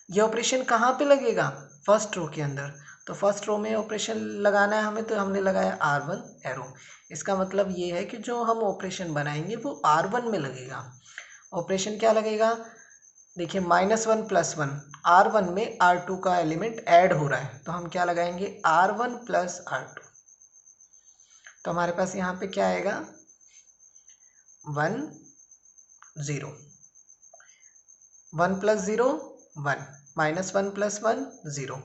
ये ऑपरेशन कहाँ पे लगेगा, फर्स्ट रो के अंदर, तो फर्स्ट रो में ऑपरेशन लगाना है हमें, तो हमने लगाया R1 एरो। इसका मतलब ये है कि जो हम ऑपरेशन बनाएंगे वो R1 में लगेगा। ऑपरेशन क्या लगेगा, देखिए -1 + 1, R1 में R2 का एलिमेंट ऐड हो रहा है, तो हम क्या लगाएंगे, R1 + R2, तो हमारे पास यहाँ पे क्या आएगा, 1 0, 1 + 0 1, -1 + 1 0।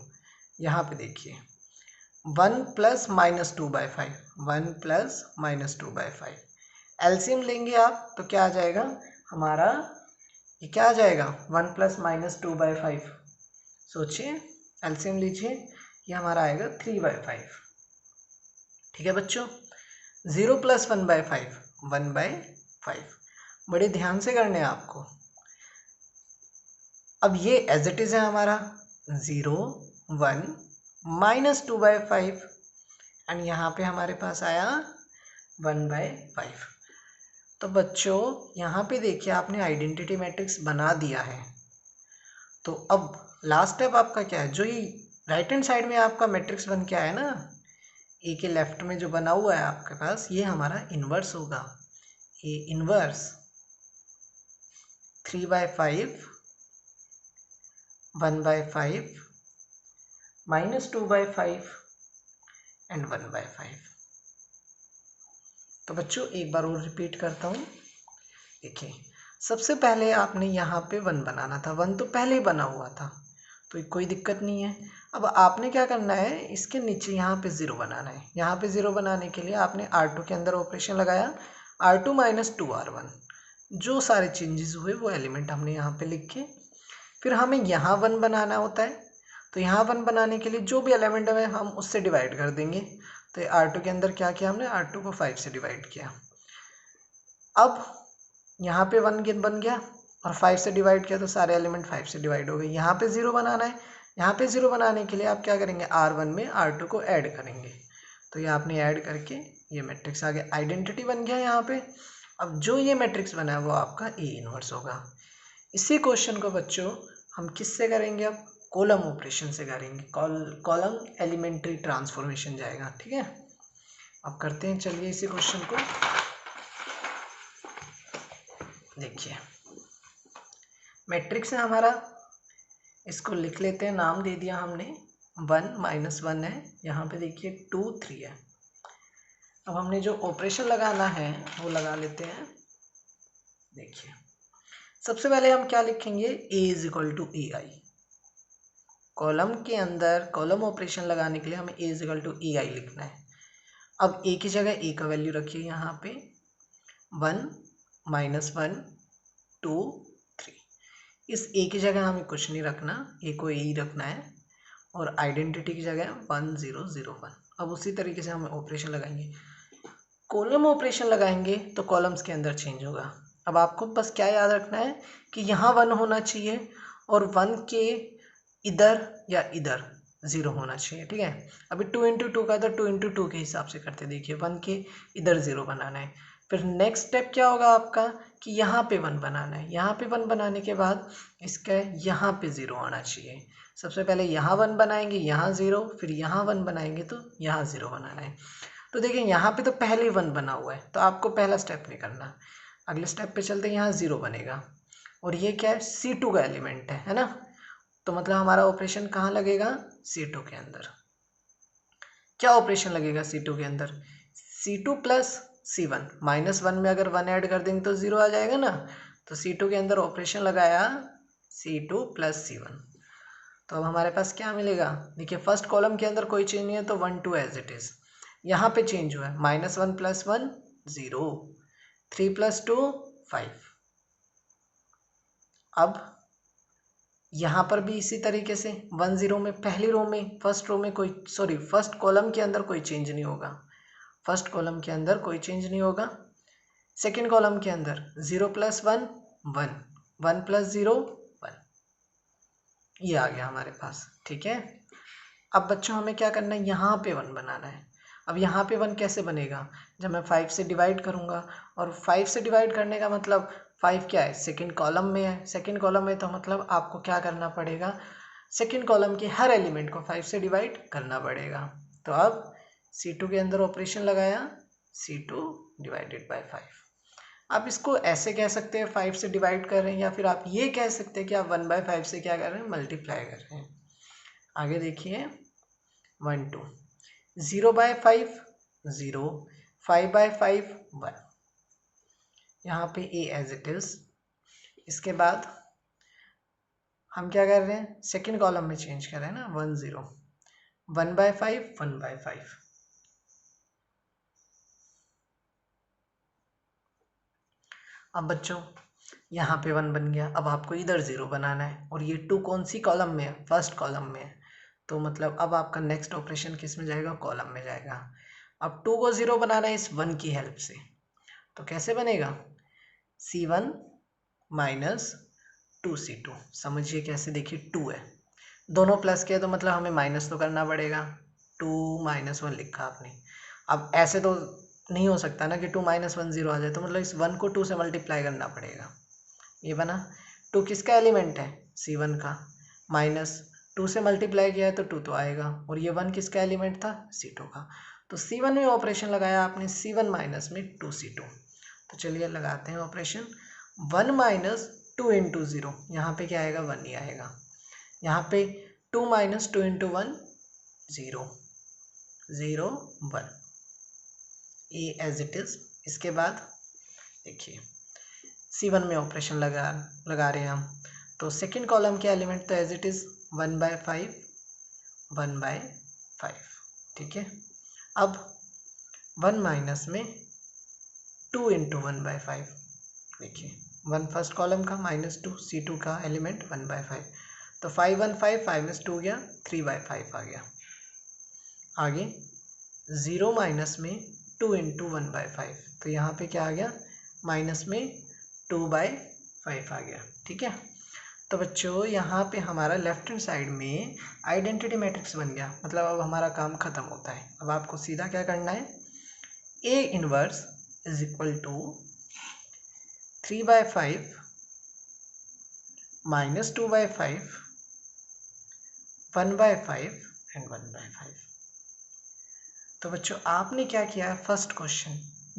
यहाँ पे देखिए 1 + -2/5, 1 + -2/5, एलसीएम लेंगे आप तो क्या आ जाएगा हमारा, ये क्या आ जाएगा, 1 + -2/5, सोचिए एलसीएम लीजिए, ये हमारा आएगा 3/5। ठीक है बच्चों, 0 + 1/5 1/5, बड़े ध्यान से करने हैं आपको। अब ये एज इट इज है हमारा 0 1 -2/5 एंड यहाँ पे हमारे पास आया 1/5। तो बच्चों यहाँ पे देखिए आपने आइडेंटिटी मैट्रिक्स बना दिया है। तो अब लास्ट स्टेप आपका क्या है, जो ये राइट हैंड साइड में आपका मैट्रिक्स बन के आया ना, ए के लेफ्ट में जो बना हुआ है आपके पास, ये हमारा इन्वर्स होगा। A inverse 3/5 1/5 -2/5 and 1/5। तो बच्चों एक बार और रिपीट करता हूँ। देखिए सबसे पहले आपने यहाँ पे 1 बनाना था, 1 तो पहले ही बना हुआ था, तो कोई दिक्कत नहीं है। अब आपने क्या करना है, इसके नीचे यहाँ पे 0 बनाना है। यहाँ पे 0 बनाने के लिए आपने R2 के अंदर ऑपरेशन लगाया, R2 - 2R1, जो सारे चेंजेस हुए वो एलिमेंट हमने यहाँ पे लिखे। फिर हमें यहाँ 1 बनाना होता है, तो यहाँ 1 बनाने के लिए जो भी एलिमेंट है हम उससे डिवाइड कर देंगे। तो R2 के अंदर क्या किया हमने, R2 को 5 से डिवाइड किया। अब यहाँ पे 1 बन गया और 5 से डिवाइड किया तो सारे एलिमेंट 5 से डिवाइड हो गए। यहाँ पे 0 बनाना है, यहाँ पे 0 बनाने के लिए आप क्या करेंगे, R1 में R2 को ऐड करेंगे। तो ये आपने ऐड करके ये मैट्रिक्स आ गया, आइडेंटिटी बन गया यहाँ पे। अब जो ये मैट्रिक्स बना है वो आपका ए इनवर्स होगा। इसी क्वेश्चन को बच्चों हम किससे करेंगे, अब कॉलम ऑपरेशन से करेंगे। कॉलम एलिमेंट्री ट्रांसफॉर्मेशन जाएगा, ठीक है। अब करते हैं, चलिए इसी क्वेश्चन को देखिए। मैट्रिक्स है हमारा, इसको लिख लेते हैं, नाम दे दिया हमने 1 - 1 है, यहाँ पे देखिए 2 3 है। अब हमने जो ऑपरेशन लगाना है वो लगा लेते हैं। देखिए सबसे पहले हम क्या लिखेंगे, a = ai। कॉलम के अंदर कॉलम ऑपरेशन लगाने के लिए हमें a = ai लिखना है। अब a की जगह a का वैल्यू रखिए यहाँ पे 1 - 1 2 3। इस a की जगह हमें कुछ नहीं रखना, a को a ही रखना है, और आइडेंटिटी की जगह 1 0 0 1। अब उसी तरीके से हम ऑपरेशन लगाएंगे, कॉलम ऑपरेशन लगाएंगे तो कॉलम्स के अंदर चेंज होगा। अब आपको बस क्या याद रखना है कि यहाँ 1 होना चाहिए और 1 के इधर या इधर 0 होना चाहिए, ठीक है। अभी 2 × 2 का तो 2 × 2 के हिसाब से करते, देखिए 1 के इधर 0 बनाना है। फिर नेक्स्ट स्टेप क्या होगा आपका कि यहाँ पे 1 बनाना है। यहाँ पे 1 बनाने के बाद इसका यहाँ पे 0 आना चाहिए। सबसे पहले यहाँ 1 बनाएंगे, यहाँ 0, फिर यहाँ 1 बनाएंगे तो यहाँ 0 बनाना है। तो देखिए यहाँ पे तो पहले ही 1 बना हुआ है, तो आपको पहला स्टेप नहीं करना। अगले स्टेप पे चलते हैं, यहाँ 0 बनेगा और ये क्या है, C2 का एलिमेंट है ना। तो मतलब हमारा ऑपरेशन कहाँ लगेगा, C2 के अंदर। क्या ऑपरेशन लगेगा C2 के अंदर, C2 + C1। -1 में अगर 1 ऐड कर देंगे तो 0 आ जाएगा ना। तो C2 के अंदर ऑपरेशन लगाया C2 + C1। तो अब हमारे पास क्या मिलेगा, देखिए फर्स्ट कॉलम के अंदर कोई चेंज नहीं है तो 1 2 एज इट इज। यहाँ पे चेंज हुआ है, -1 + 1 0, 3 + 2 5। अब यहाँ पर भी इसी तरीके से 1 0 में पहली रो में फर्स्ट कॉलम के अंदर कोई चेंज नहीं होगा। फर्स्ट कॉलम के अंदर कोई चेंज नहीं होगा। सेकंड कॉलम के अंदर 0 + 1 1, 1 + 0 1, ये आ गया हमारे पास, ठीक है। अब बच्चों हमें क्या करना है, यहाँ पे 1 बनाना है। अब यहाँ पे 1 कैसे बनेगा, जब मैं 5 से डिवाइड करूँगा, और 5 से डिवाइड करने का मतलब 5 क्या है, सेकंड कॉलम में है। सेकंड कॉलम में तो मतलब आपको क्या करना पड़ेगा, सेकंड कॉलम के हर एलिमेंट को 5 से डिवाइड करना पड़ेगा। तो अब C2 के अंदर ऑपरेशन लगाया, C2 / 5। आप इसको ऐसे कह सकते हैं 5 से डिवाइड कर रहे हैं, या फिर आप ये कह सकते हैं कि आप 1/5 से क्या कर रहे हैं, मल्टीप्लाई कर रहे हैं। आगे देखिए 1 2, 0/5 0, 5/5 1, यहाँ पे a एज इट इज। इसके बाद हम क्या कर रहे हैं, सेकंड कॉलम में चेंज कर रहे हैं ना, 1 0, 1/5 1/5। अब बच्चों यहाँ पे 1 बन गया, अब आपको इधर 0 बनाना है, और ये 2 कौन सी कॉलम में है, फर्स्ट कॉलम में है। तो मतलब अब आपका नेक्स्ट ऑपरेशन किस में जाएगा, कॉलम में जाएगा। अब 2 को 0 बनाना है इस 1 की हेल्प से, तो कैसे बनेगा, C1 - 2C2। समझिए कैसे, देखिए 2 है दोनों प्लस के तो मतलब हमें माइनस तो करना पड़ेगा, 2-1 लिखा आपने। अब ऐसे तो नहीं हो सकता ना कि 2-1 0 आ जाए, तो मतलब इस 1 को 2 से मल्टीप्लाई करना पड़ेगा। ये बना 2 किसका एलिमेंट है, C1 का, माइनस 2 से मल्टीप्लाई किया है तो 2 तो आएगा, और ये 1 किसका एलिमेंट था, C2 का। तो C1 में ऑपरेशन लगाया आपने, C1 माइनस में 2C2। तो चलिए लगाते हैं ऑपरेशन। 1 माइनस 2 इंटू 0, यहाँ पे क्या आएगा, 1 ही आएगा। यहाँ पे 2 minus 2 into 1 0, 0 1, A as it is. इसके बाद देखिए C1 में ऑपरेशन लगा रहे हैं हम, तो सेकंड कॉलम के एलिमेंट तो एज इट इज 1/5 1/5, ठीक है। अब 1 माइनस में 2 इंटू 1/5, देखिए 1 फर्स्ट कॉलम का माइनस 2 C2 का एलिमेंट 1/5, तो 5 1 5 5 में 2 गया, 3/5 आ गया। आगे 0 माइनस में 2 इंटू 1/5, तो यहाँ पे क्या आ गया, माइनस में 2/5 आ गया, ठीक है। तो बच्चों यहाँ पे हमारा लेफ्ट हैंड साइड में आइडेंटिटी मैट्रिक्स बन गया, मतलब अब हमारा काम खत्म होता है। अब आपको सीधा क्या करना है, A inverse is equal to 3/5 minus 2/5 1/5 and 1/5। तो बच्चों आपने क्या किया, फर्स्ट क्वेश्चन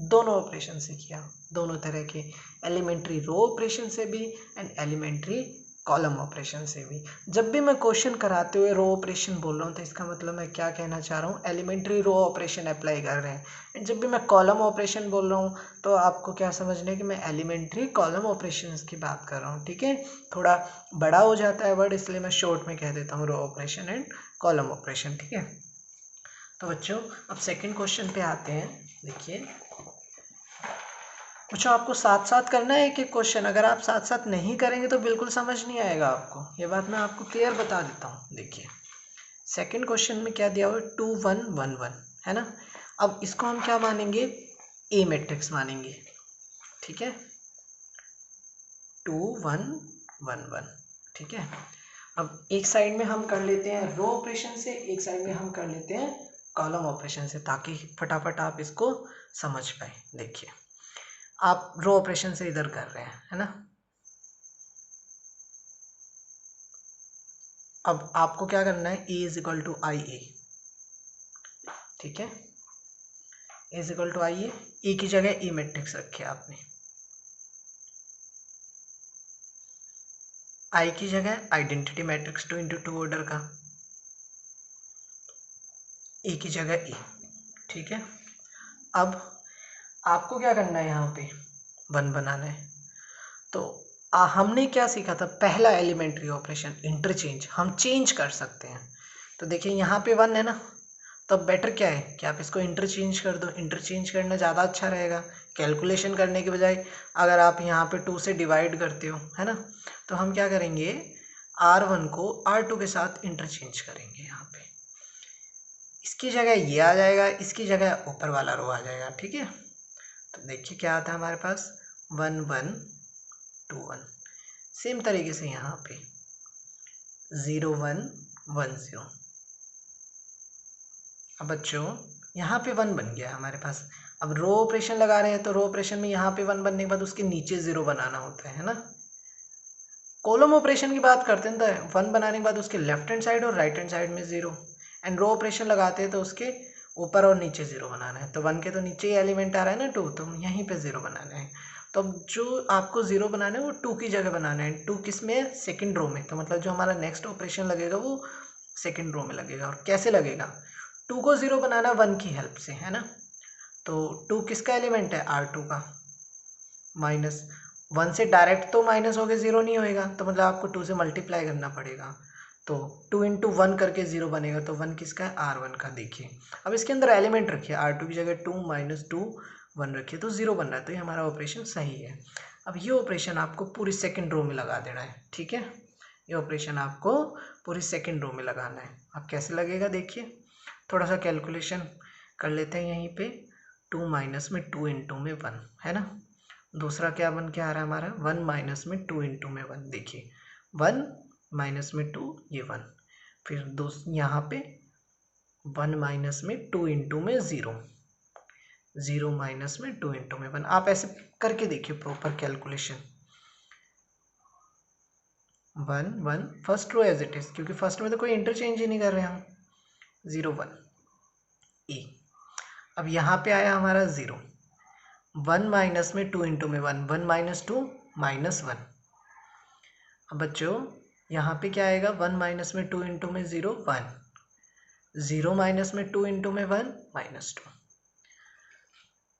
दोनों ऑपरेशन से किया, दोनों तरह के, एलिमेंट्री रो ऑपरेशन से भी एंड एलिमेंट्री कॉलम ऑपरेशन से भी। जब भी मैं क्वेश्चन कराते हुए रो ऑपरेशन बोल रहा हूँ तो इसका मतलब मैं क्या कहना चाह रहा हूँ, एलिमेंट्री रो ऑपरेशन अप्लाई कर रहे हैं। एंड जब भी मैं कॉलम ऑपरेशन बोल रहा हूँ तो आपको क्या समझना है कि मैं एलिमेंट्री कॉलम ऑपरेशन की बात कर रहा हूँ, ठीक है। थोड़ा बड़ा हो जाता है वर्ड, इसलिए मैं शॉर्ट में कह देता हूँ row operation and column operation, ठीक है। तो बच्चों अब सेकंड क्वेश्चन पे आते हैं। देखिए बच्चों आपको साथ साथ करना है एक एक क्वेश्चन, अगर आप साथ साथ नहीं करेंगे तो बिल्कुल समझ नहीं आएगा आपको, ये बात मैं आपको क्लियर बता देता हूँ। देखिए सेकंड क्वेश्चन में क्या दिया हुआ है, 2 1 1 1, है ना। अब इसको हम क्या मानेंगे, ए मैट्रिक्स मानेंगे, ठीक है, 2 1 1 1, ठीक है। अब एक साइड में हम कर लेते हैं रो ऑपरेशन से, एक साइड में हम कर लेते हैं कॉलम ऑपरेशन से, ताकि फटाफट आप इसको समझ पाए। देखिए आप रो ऑपरेशन से इधर कर रहे हैं, है ना। अब आपको क्या करना है, ए इज इक्वल टू आई ए, ठीक है, ए इज इक्वल टू आई ए की जगह ए मैट्रिक्स रखे आपने, आई की जगह आइडेंटिटी मैट्रिक्स 2 इंटू 2 ऑर्डर का, ए की जगह ए, ठीक है। अब आपको क्या करना है, यहाँ पे 1 बनाना है। तो हमने क्या सीखा था, पहला एलिमेंट्री ऑपरेशन इंटरचेंज, हम चेंज कर सकते हैं। तो देखिए यहाँ पे 1 है ना, तो बेटर क्या है कि आप इसको इंटरचेंज कर दो, इंटरचेंज करना ज़्यादा अच्छा रहेगा कैलकुलेशन करने के बजाय। अगर आप यहाँ पे 2 से डिवाइड करते हो, है ना, तो हम क्या करेंगे, R1 को R2 के साथ इंटरचेंज करेंगे। यहाँ पे इसकी जगह ये आ जाएगा, इसकी जगह ऊपर वाला रो आ जाएगा, ठीक है। तो देखिए क्या आता है हमारे पास, 1 1 2 1। सेम तरीके से यहाँ पे 0 1 1 0। अब बच्चों यहाँ पे 1 बन गया हमारे पास। अब रो ऑपरेशन लगा रहे हैं तो रो ऑपरेशन में यहाँ पे 1 बनने के बाद उसके नीचे 0 बनाना होता है ना। कॉलम ऑपरेशन की बात करते हैं तो 1 बनाने के बाद उसके लेफ्ट हैंड साइड और राइट हैंड साइड में 0, एंड रो ऑपरेशन लगाते हैं तो उसके ऊपर और नीचे 0 बनाना है। तो 1 के तो नीचे ही एलिमेंट आ रहा है ना 2, तो यहीं पे 0 बनाना है। तो अब जो आपको 0 बनाना है वो 2 की जगह बनाना है। 2 किस में है, सेकंड रो में। तो मतलब जो हमारा नेक्स्ट ऑपरेशन लगेगा वो सेकंड रो में लगेगा। और कैसे लगेगा, 2 को 0 बनाना 1 की हेल्प से, है ना। तो 2 किसका एलिमेंट है, R2 का, माइनस 1 से डायरेक्ट तो माइनस हो के 0 नहीं होएगा, तो मतलब आपको 2 से मल्टीप्लाई करना पड़ेगा। तो 2 इंटू 1 करके 0 बनेगा, तो 1 किसका है, R1 का। देखिए अब इसके अंदर एलिमेंट रखिए, R2 की जगह 2 माइनस 2 1 रखिए, तो 0 बन रहा है। तो ये हमारा ऑपरेशन सही है। अब ये ऑपरेशन आपको पूरी सेकंड रो में लगा देना है, ठीक है। ये ऑपरेशन आपको पूरी सेकंड रो में लगाना है। अब कैसे लगेगा, देखिए थोड़ा सा कैलकुलेशन कर लेते हैं यहीं पे। 2 माइनस में 2 इंटू में 1, है ना। दूसरा क्या बन के आ रहा है हमारा, 1 माइनस में 2 इंटू में 1। देखिए 1 माइनस में 2, ये 1, फिर दो यहाँ पे 1 माइनस में 2 इंटू में 0, 0 माइनस में 2 इंटू में 1। आप ऐसे करके देखिए proper calculation. 1 1 first row as it is, क्योंकि फर्स्ट में तो कोई इंटरचेंज ही नहीं कर रहे हम। 0 1 ए। अब यहाँ पे आया हमारा 0, 1 माइनस में 2 इंटू में 1, 1 माइनस 2 माइनस 1। अब बच्चों यहाँ पे क्या आएगा, 1 माइनस में 2 इंटू में 0 1, 0 माइनस में 2 इंटू में 1 माइनस 2।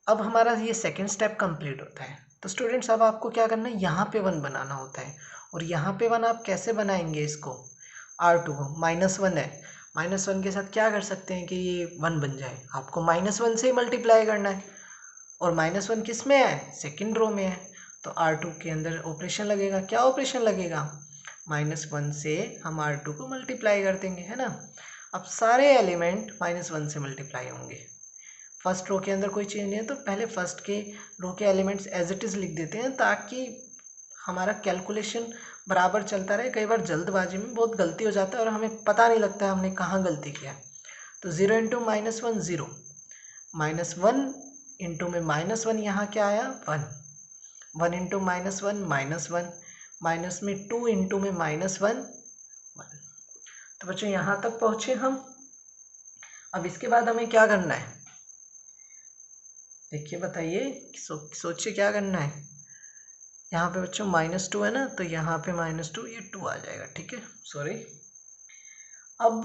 अब हमारा ये सेकेंड स्टेप कंप्लीट होता है। तो स्टूडेंट्स अब आपको क्या करना है, यहाँ पे 1 बनाना होता है। और यहाँ पे 1 आप कैसे बनाएंगे इसको, R2 को -1 है, -1 के साथ क्या कर सकते हैं कि ये 1 बन जाए। आपको -1 से ही मल्टीप्लाई करना है, और -1 किस में है, सेकेंड रो में है। तो R2 के अंदर ऑपरेशन लगेगा। क्या ऑपरेशन लगेगा, -1 से हम R2 को मल्टीप्लाई कर देंगे, है ना। अब सारे एलिमेंट -1 से मल्टीप्लाई होंगे। फर्स्ट रो के अंदर कोई चेंज नहीं है, तो पहले फर्स्ट के रो के एलिमेंट्स एज इट इज़ लिख देते हैं, ताकि हमारा कैलकुलेशन बराबर चलता रहे। कई बार जल्दबाजी में बहुत गलती हो जाता है और हमें पता नहीं लगता है हमने कहाँ गलती किया है। तो 0 इंटू -1 0, -1 इंटू में -1 यहाँ क्या आया 1, 1 इंटू -1 -1, माइनस में 2 इंटू में -1 1। तो बच्चों यहाँ तक पहुँचे हम। अब इसके बाद हमें क्या करना है, देखिए बताइए, सोचिए क्या करना है। यहाँ पे बच्चों -2 है ना, तो यहाँ पे -2, ये 2 आ जाएगा, ठीक है, सॉरी। अब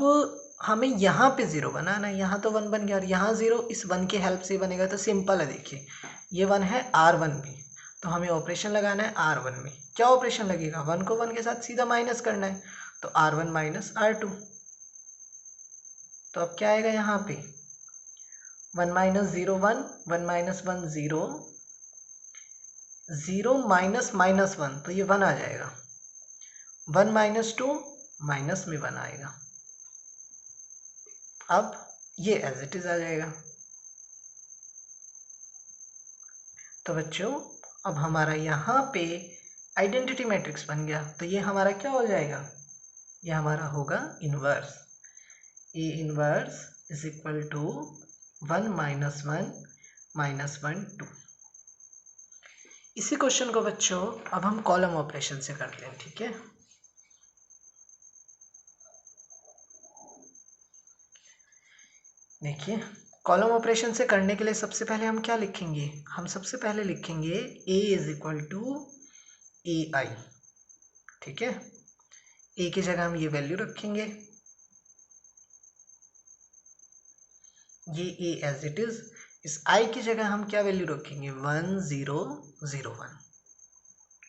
हमें यहाँ पे 0 बनाना है। यहाँ तो 1 बन गया और यहाँ 0, इस 1 की हेल्प से बनेगा। तो सिंपल है, देखिए ये 1 है R1 भी, तो हमें ऑपरेशन लगाना है R1 में। क्या ऑपरेशन लगेगा, 1 को 1 के साथ सीधा माइनस करना है, तो R1 माइनस R2। तो अब क्या आएगा यहाँ पे, 1 माइनस 0 1, 1 माइनस 1 0, 0 माइनस -1, तो ये 1 आ जाएगा। 1 माइनस 2 माइनस में 1 आएगा। अब ये एज इट इज आ जाएगा। तो बच्चों अब हमारा यहाँ पे आइडेंटिटी मैट्रिक्स बन गया। तो ये हमारा क्या हो जाएगा, ये हमारा होगा inverse. A inverse is equal to 1 minus 1 minus 1 2। इसी क्वेश्चन को बच्चों अब हम कॉलम ऑपरेशन से करते हैं, ठीक है। देखिए कॉलम ऑपरेशन से करने के लिए सबसे पहले हम क्या लिखेंगे, हम सबसे पहले लिखेंगे A is equal to AI, ठीक है। A की जगह हम ये वैल्यू रखेंगे, ये A एज इट इज। इस I की जगह हम क्या वैल्यू रखेंगे, 1 0 0 1,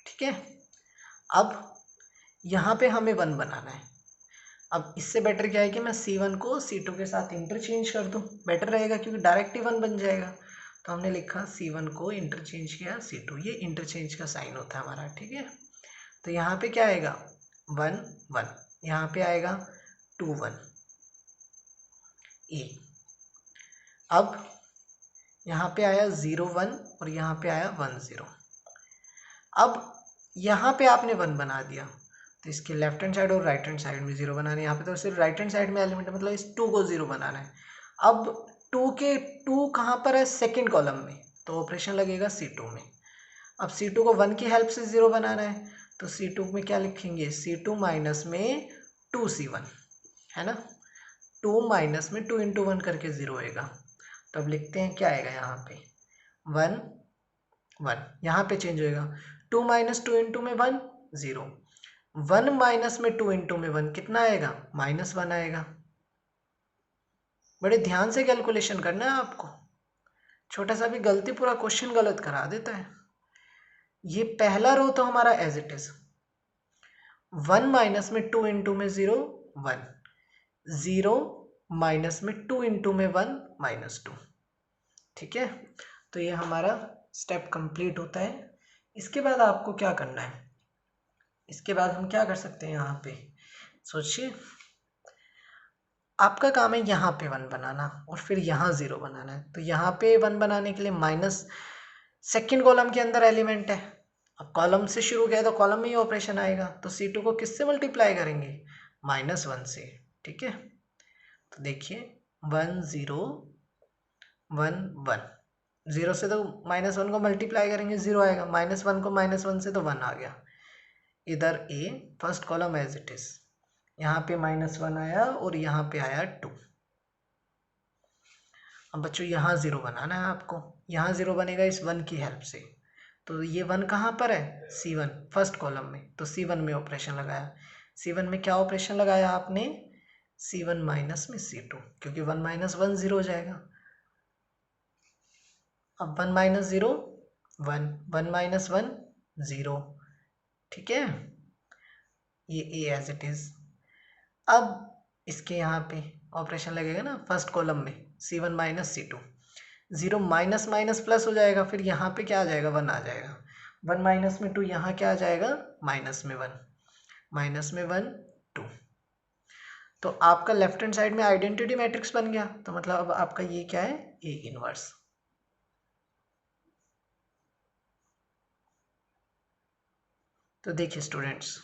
ठीक है। अब यहाँ पे हमें 1 बनाना है। अब इससे बेटर क्या है कि मैं C1 को C2 के साथ इंटरचेंज कर दूं, बेटर रहेगा, क्योंकि डायरेक्ट ही 1 बन जाएगा। तो हमने लिखा C1 को इंटरचेंज किया C2, ये इंटरचेंज का साइन होता है हमारा, ठीक है। तो यहाँ पे क्या आएगा 1 1, यहाँ पे आएगा 2 1 A। अब यहाँ पे आया 0 1 और यहाँ पे आया 1 0। अब यहाँ पे आपने 1 बना दिया, तो इसके लेफ्ट हैंड साइड और राइट हैंड साइड में 0 बनाना है। यहाँ पे तो सिर्फ राइट हैंड साइड में एलिमेंट है, मतलब इस 2 को 0 बनाना है। अब 2 कहाँ पर है, सेकेंड कॉलम में, तो ऑपरेशन लगेगा C2 में। अब C2 को 1 की हेल्प से 0 बनाना है, तो C2 में क्या लिखेंगे, C2 माइनस में 2C1, है ना। 2 माइनस में 2 इंटू 1 करके 0 होएगा। तो अब लिखते हैं क्या आएगा, यहाँ पे 1 1, यहाँ पे चेंज होएगा, 2 माइनस 2 इंटू में 1 0, 1 माइनस में 2 इंटू में 1 कितना आएगा, -1 आएगा। बड़े ध्यान से कैलकुलेशन करना है आपको, छोटा सा भी गलती पूरा क्वेश्चन गलत करा देता है। ये पहला रो तो हमारा एज इट इज, 1 माइनस में 2 इंटू में 0 1, 0 माइनस में 2 इंटू में 1 -2, ठीक है। तो ये हमारा स्टेप कंप्लीट होता है। इसके बाद आपको क्या करना है, इसके बाद हम क्या कर सकते हैं, यहाँ पे सोचिए, आपका काम है यहाँ पे 1 बनाना और फिर यहाँ 0 बनाना है। तो यहाँ पे 1 बनाने के लिए माइनस सेकेंड कॉलम के अंदर एलिमेंट है। अब कॉलम से शुरू किया तो कॉलम में ही ऑपरेशन आएगा, तो C2 को किससे मल्टीप्लाई करेंगे, -1 से। ठीक है, तो देखिए 1 0 1 1, 0 से तो -1 को मल्टीप्लाई करेंगे 0 आएगा, -1 को -1 से तो 1 आ गया। इधर A first column as it is, यहाँ पे -1 आया और यहाँ पे आया 2। अब बच्चों यहाँ 0 बनाना है आपको, यहाँ 0 बनेगा इस 1 की हेल्प से। तो ये 1 कहाँ पर है, C1 फर्स्ट कॉलम में, तो C1 में ऑपरेशन लगाया। C1 में क्या ऑपरेशन लगाया आपने, C1 माइनस में C2, क्योंकि 1 माइनस 1 0 हो जाएगा। अब 1 माइनस 0 1, 1 माइनस 1 0, ठीक है, ये ए एज इट इज। अब इसके यहाँ पे ऑपरेशन लगेगा ना फर्स्ट कॉलम में, C1 minus C2, 0 minus minus plus हो जाएगा, फिर यहाँ पे क्या आ जाएगा, 1 आ जाएगा। 1 माइनस में 2, यहाँ क्या आ जाएगा, माइनस में 1, माइनस में 1 2। तो आपका लेफ्ट हैंड साइड में आइडेंटिटी मैट्रिक्स बन गया, तो मतलब अब आपका ये क्या है, ए इनवर्स। तो देखिए स्टूडेंट्स,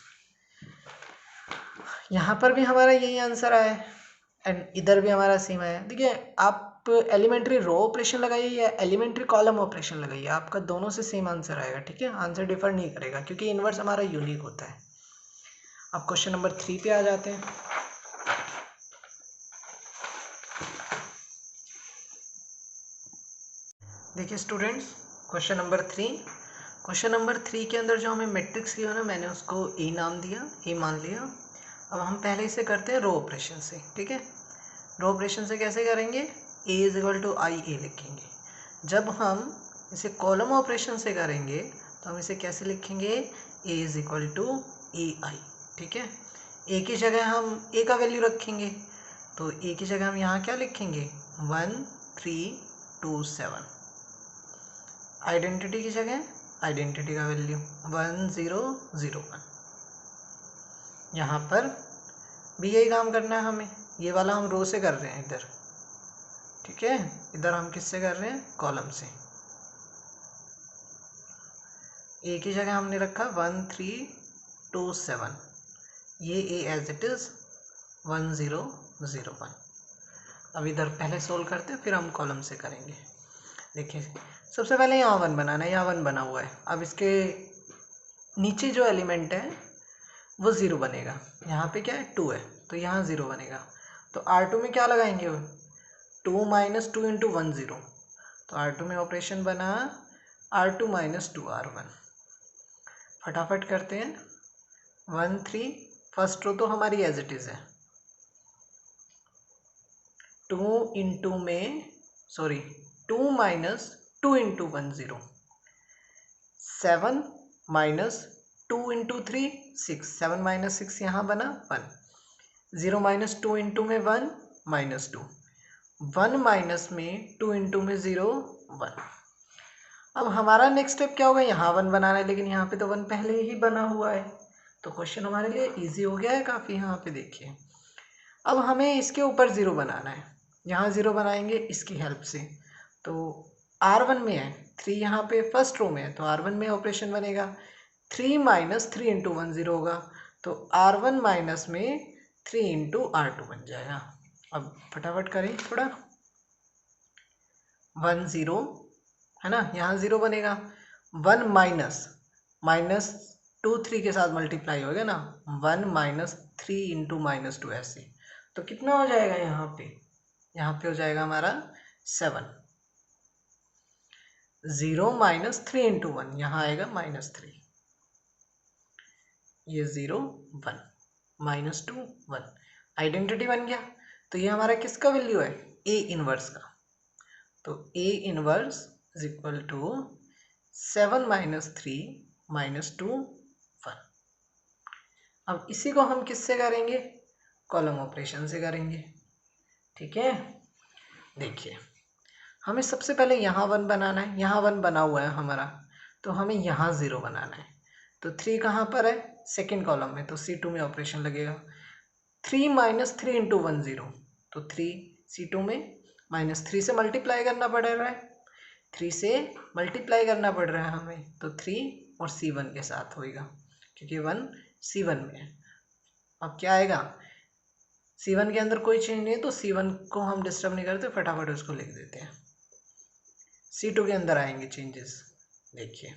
यहाँ पर भी हमारा यही आंसर आया है एंड इधर भी हमारा सेम आया है। देखिए आप एलिमेंट्री रो ऑपरेशन लगाइए या एलिमेंट्री कॉलम ऑपरेशन लगाइए, आपका दोनों से सेम आंसर आएगा, ठीक है, आंसर डिफर नहीं करेगा क्योंकि इनवर्स हमारा यूनिक होता है। अब क्वेश्चन नंबर 3 पे आ जाते हैं। देखिए students, question number 3, question number 3 के अंदर जो हमें मैट्रिक्स दिया ना, मैंने उसको ए नाम दिया, ए मान लिया। अब हम पहले इसे करते हैं रो ऑपरेशन से, ठीक है। रो ऑपरेशन से कैसे करेंगे, ए इज इक्वल टू आई ए लिखेंगे। जब हम इसे कॉलम ऑपरेशन से करेंगे तो हम इसे कैसे लिखेंगे, ए इज इक्वल टू ए आई, ठीक है। ए की जगह हम ए का वैल्यू रखेंगे, तो ए की जगह हम यहाँ क्या लिखेंगे, 1 3 2 7। आइडेंटिटी की जगह आइडेंटिटी का वैल्यू 1 0 0 1। यहाँ पर भी यही काम करना है हमें, ये वाला हम रो से कर रहे हैं इधर, ठीक है, इधर हम किससे कर रहे हैं, कॉलम से। ए की जगह हमने रखा 1 3 2 7, ये ए एज इट इज 1 0 0 1। अब इधर पहले सोल्व करते हैं फिर हम कॉलम से करेंगे। देखिए सबसे पहले यहाँ 1 बनाना है, यहाँ 1 बना हुआ है। अब इसके नीचे जो एलिमेंट है वो 0 बनेगा, यहाँ पे क्या है 2 है तो यहाँ 0 बनेगा। तो R2 में क्या लगाएंगे, 2 माइनस 2 इंटू 1 0, तो R2 में ऑपरेशन बना R2 माइनस 2 R1। फटाफट करते हैं, 1 3, फर्स्ट रो तो हमारी एज इट इज़ है, 2 इंटू में 2 minus 2 into 1 0, 7 minus 2 into 3 6, 7 minus 6 यहाँ बना 1, 0 माइनस 2 इंटू में 1 माइनस 2, 1 माइनस में 2 इंटू में 0 1। अब हमारा नेक्स्ट स्टेप क्या होगा, यहाँ 1 बनाना है, लेकिन यहाँ पे तो 1 पहले ही बना हुआ है, तो क्वेश्चन हमारे लिए इजी हो गया है काफ़ी। यहाँ पे देखिए अब हमें इसके ऊपर 0 बनाना है, यहाँ 0 बनाएंगे इसकी हेल्प से। तो R1 में है 3, यहाँ पे फर्स्ट रो में है तो R1 में ऑपरेशन बनेगा, 3 माइनस 3 इंटू 1 0 होगा, तो R1 माइनस में 3 इंटू R2 बन जाएगा। अब फटाफट करें थोड़ा, 1 0 है ना, यहाँ 0 बनेगा, 1 माइनस माइनस 2 3 के साथ मल्टीप्लाई होगा ना, 1 माइनस 3 इंटू माइनस 2 ऐसे, तो कितना हो जाएगा यहाँ पे हो जाएगा हमारा 7। 0 माइनस 3 इंटू 1, यहाँ आएगा माइनस 3, ये 0 1 माइनस 2 1, आइडेंटिटी बन गया। तो ये हमारा किसका वैल्यू है, ए इनवर्स का। तो A inverse is equal to 7 minus 3 minus 2 1। अब इसी को हम किससे करेंगे, कॉलम ऑपरेशन से करेंगे, ठीक है। देखिए हमें सबसे पहले यहाँ 1 बनाना है, यहाँ 1 बना हुआ है हमारा, तो हमें यहाँ 0 बनाना है। तो 3 कहाँ पर है, सेकेंड कॉलम में, तो C2 में ऑपरेशन लगेगा। 3 माइनस 3 इंटू 1 0, तो 3 C2 में माइनस 3 से मल्टीप्लाई करना पड़ रहा है, 3 से मल्टीप्लाई करना पड़ रहा है हमें, तो 3 और C1 के साथ होएगा क्योंकि 1 C1 में है। अब क्या आएगा, C1 के अंदर कोई चेंज नहीं है तो C1 को हम डिस्टर्ब नहीं करते, फटाफट उसको लिख देते हैं। C2 के अंदर आएंगे चेंजेस, देखिए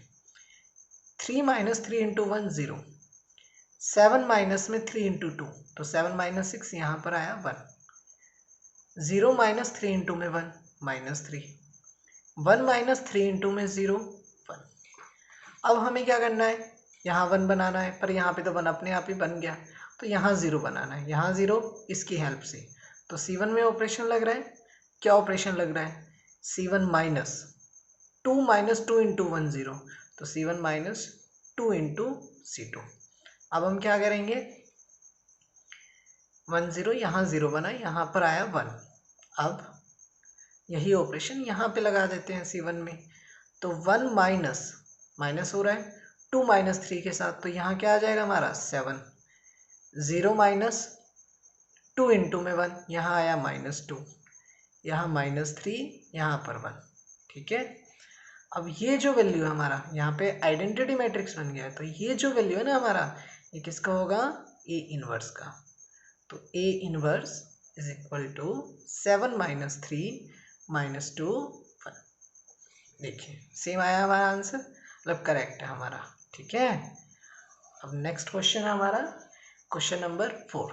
3 माइनस 3 इंटू 1 0, 7 माइनस में 3 इंटू 2 तो 7 माइनस 6 यहाँ पर आया 1, 0 माइनस 3 इंटू में 1 माइनस 3, 1 माइनस 3 इंटू में 0 1। अब हमें क्या करना है, यहाँ 1 बनाना है, पर यहाँ पे तो 1 अपने आप ही बन गया, तो यहाँ 0 बनाना है, यहाँ 0 इसकी हेल्प से। तो C1 में ऑपरेशन लग रहा है, क्या ऑपरेशन लग रहा है, C1 माइनस 2 इंटू 1 0, तो C1 माइनस 2 इंटू C2। अब हम क्या करेंगे, 1 0 यहाँ 0 बना, यहाँ पर आया 1। अब यही ऑपरेशन यहाँ पे लगा देते हैं C1 में, तो 1 माइनस माइनस हो रहा है 2 माइनस 3 के साथ, तो यहाँ क्या आ जाएगा हमारा 7, 0 माइनस 2 इंटू में 1, यहाँ आया माइनस 2, यहाँ माइनस 3, यहाँ पर 1। ठीक है, अब ये जो वैल्यू है हमारा, यहाँ पे आइडेंटिटी मैट्रिक्स बन गया है, तो ये जो वैल्यू है ना हमारा, ये किसका होगा, ए इनवर्स का। तो A inverse is equal to 7 minus 3 minus 2 1। देखिए सेम आया हमारा आंसर, मतलब करेक्ट है हमारा। ठीक है, अब नेक्स्ट क्वेश्चन है हमारा क्वेश्चन नंबर 4।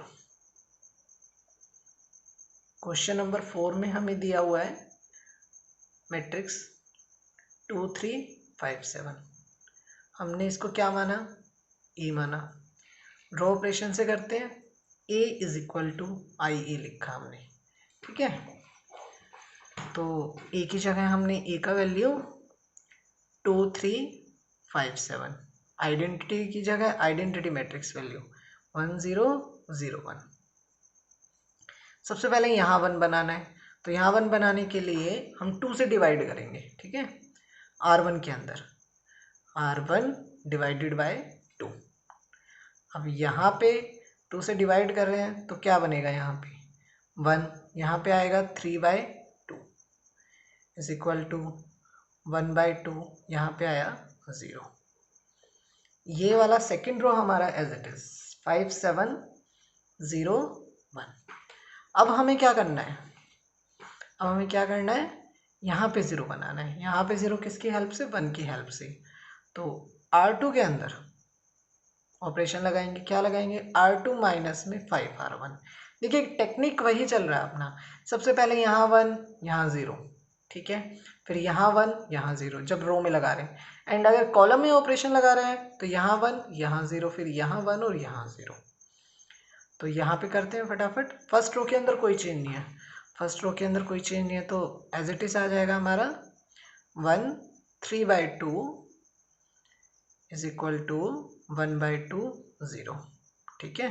क्वेश्चन नंबर 4 में हमें दिया हुआ है मैट्रिक्स 2 3 5 7। हमने इसको क्या माना, ए माना। ड्रॉ ऑपरेशन से करते हैं, ए इज इक्वल टू आई ए लिखा हमने। ठीक है, तो ए की जगह हमने ए का वैल्यू 2 3 5 7, आइडेंटिटी की जगह आइडेंटिटी मैट्रिक्स वैल्यू 1 0 0 1। सबसे पहले यहाँ 1 बनाना है, तो यहाँ 1 बनाने के लिए हम 2 से डिवाइड करेंगे। ठीक है, R1 के अंदर R1 डिवाइडेड बाय 2। अब यहाँ पे 2 से डिवाइड कर रहे हैं तो क्या बनेगा, यहाँ पे 1, यहाँ पे आएगा 3/2 इज इक्वल टू 1/2, यहाँ पे आया 0। ये वाला सेकेंड रो हमारा एज इट इज 5 7 0 1। अब हमें क्या करना है, अब हमें क्या करना है, यहाँ पे 0 बनाना है। यहाँ पे 0 किसकी हेल्प से, 1 की हेल्प से। तो R2 के अंदर ऑपरेशन लगाएंगे, क्या लगाएंगे, R2 माइनस में 5R1। देखिए टेक्निक वही चल रहा है अपना, सबसे पहले यहाँ 1 यहाँ 0, ठीक है, फिर यहाँ 1 यहाँ 0 जब रो में लगा रहे हैं, एंड अगर कॉलम में ऑपरेशन लगा रहे हैं तो यहाँ 1 यहाँ 0 फिर यहाँ 1 और यहाँ 0। तो यहाँ पे करते हैं फटाफट। फर्स्ट रो के अंदर कोई चेंज नहीं है, फर्स्ट रो के अंदर कोई चेंज नहीं है, तो एज इट इज आ जाएगा हमारा 1 3/2 इज इक्वल टू 1/2 0। ठीक है,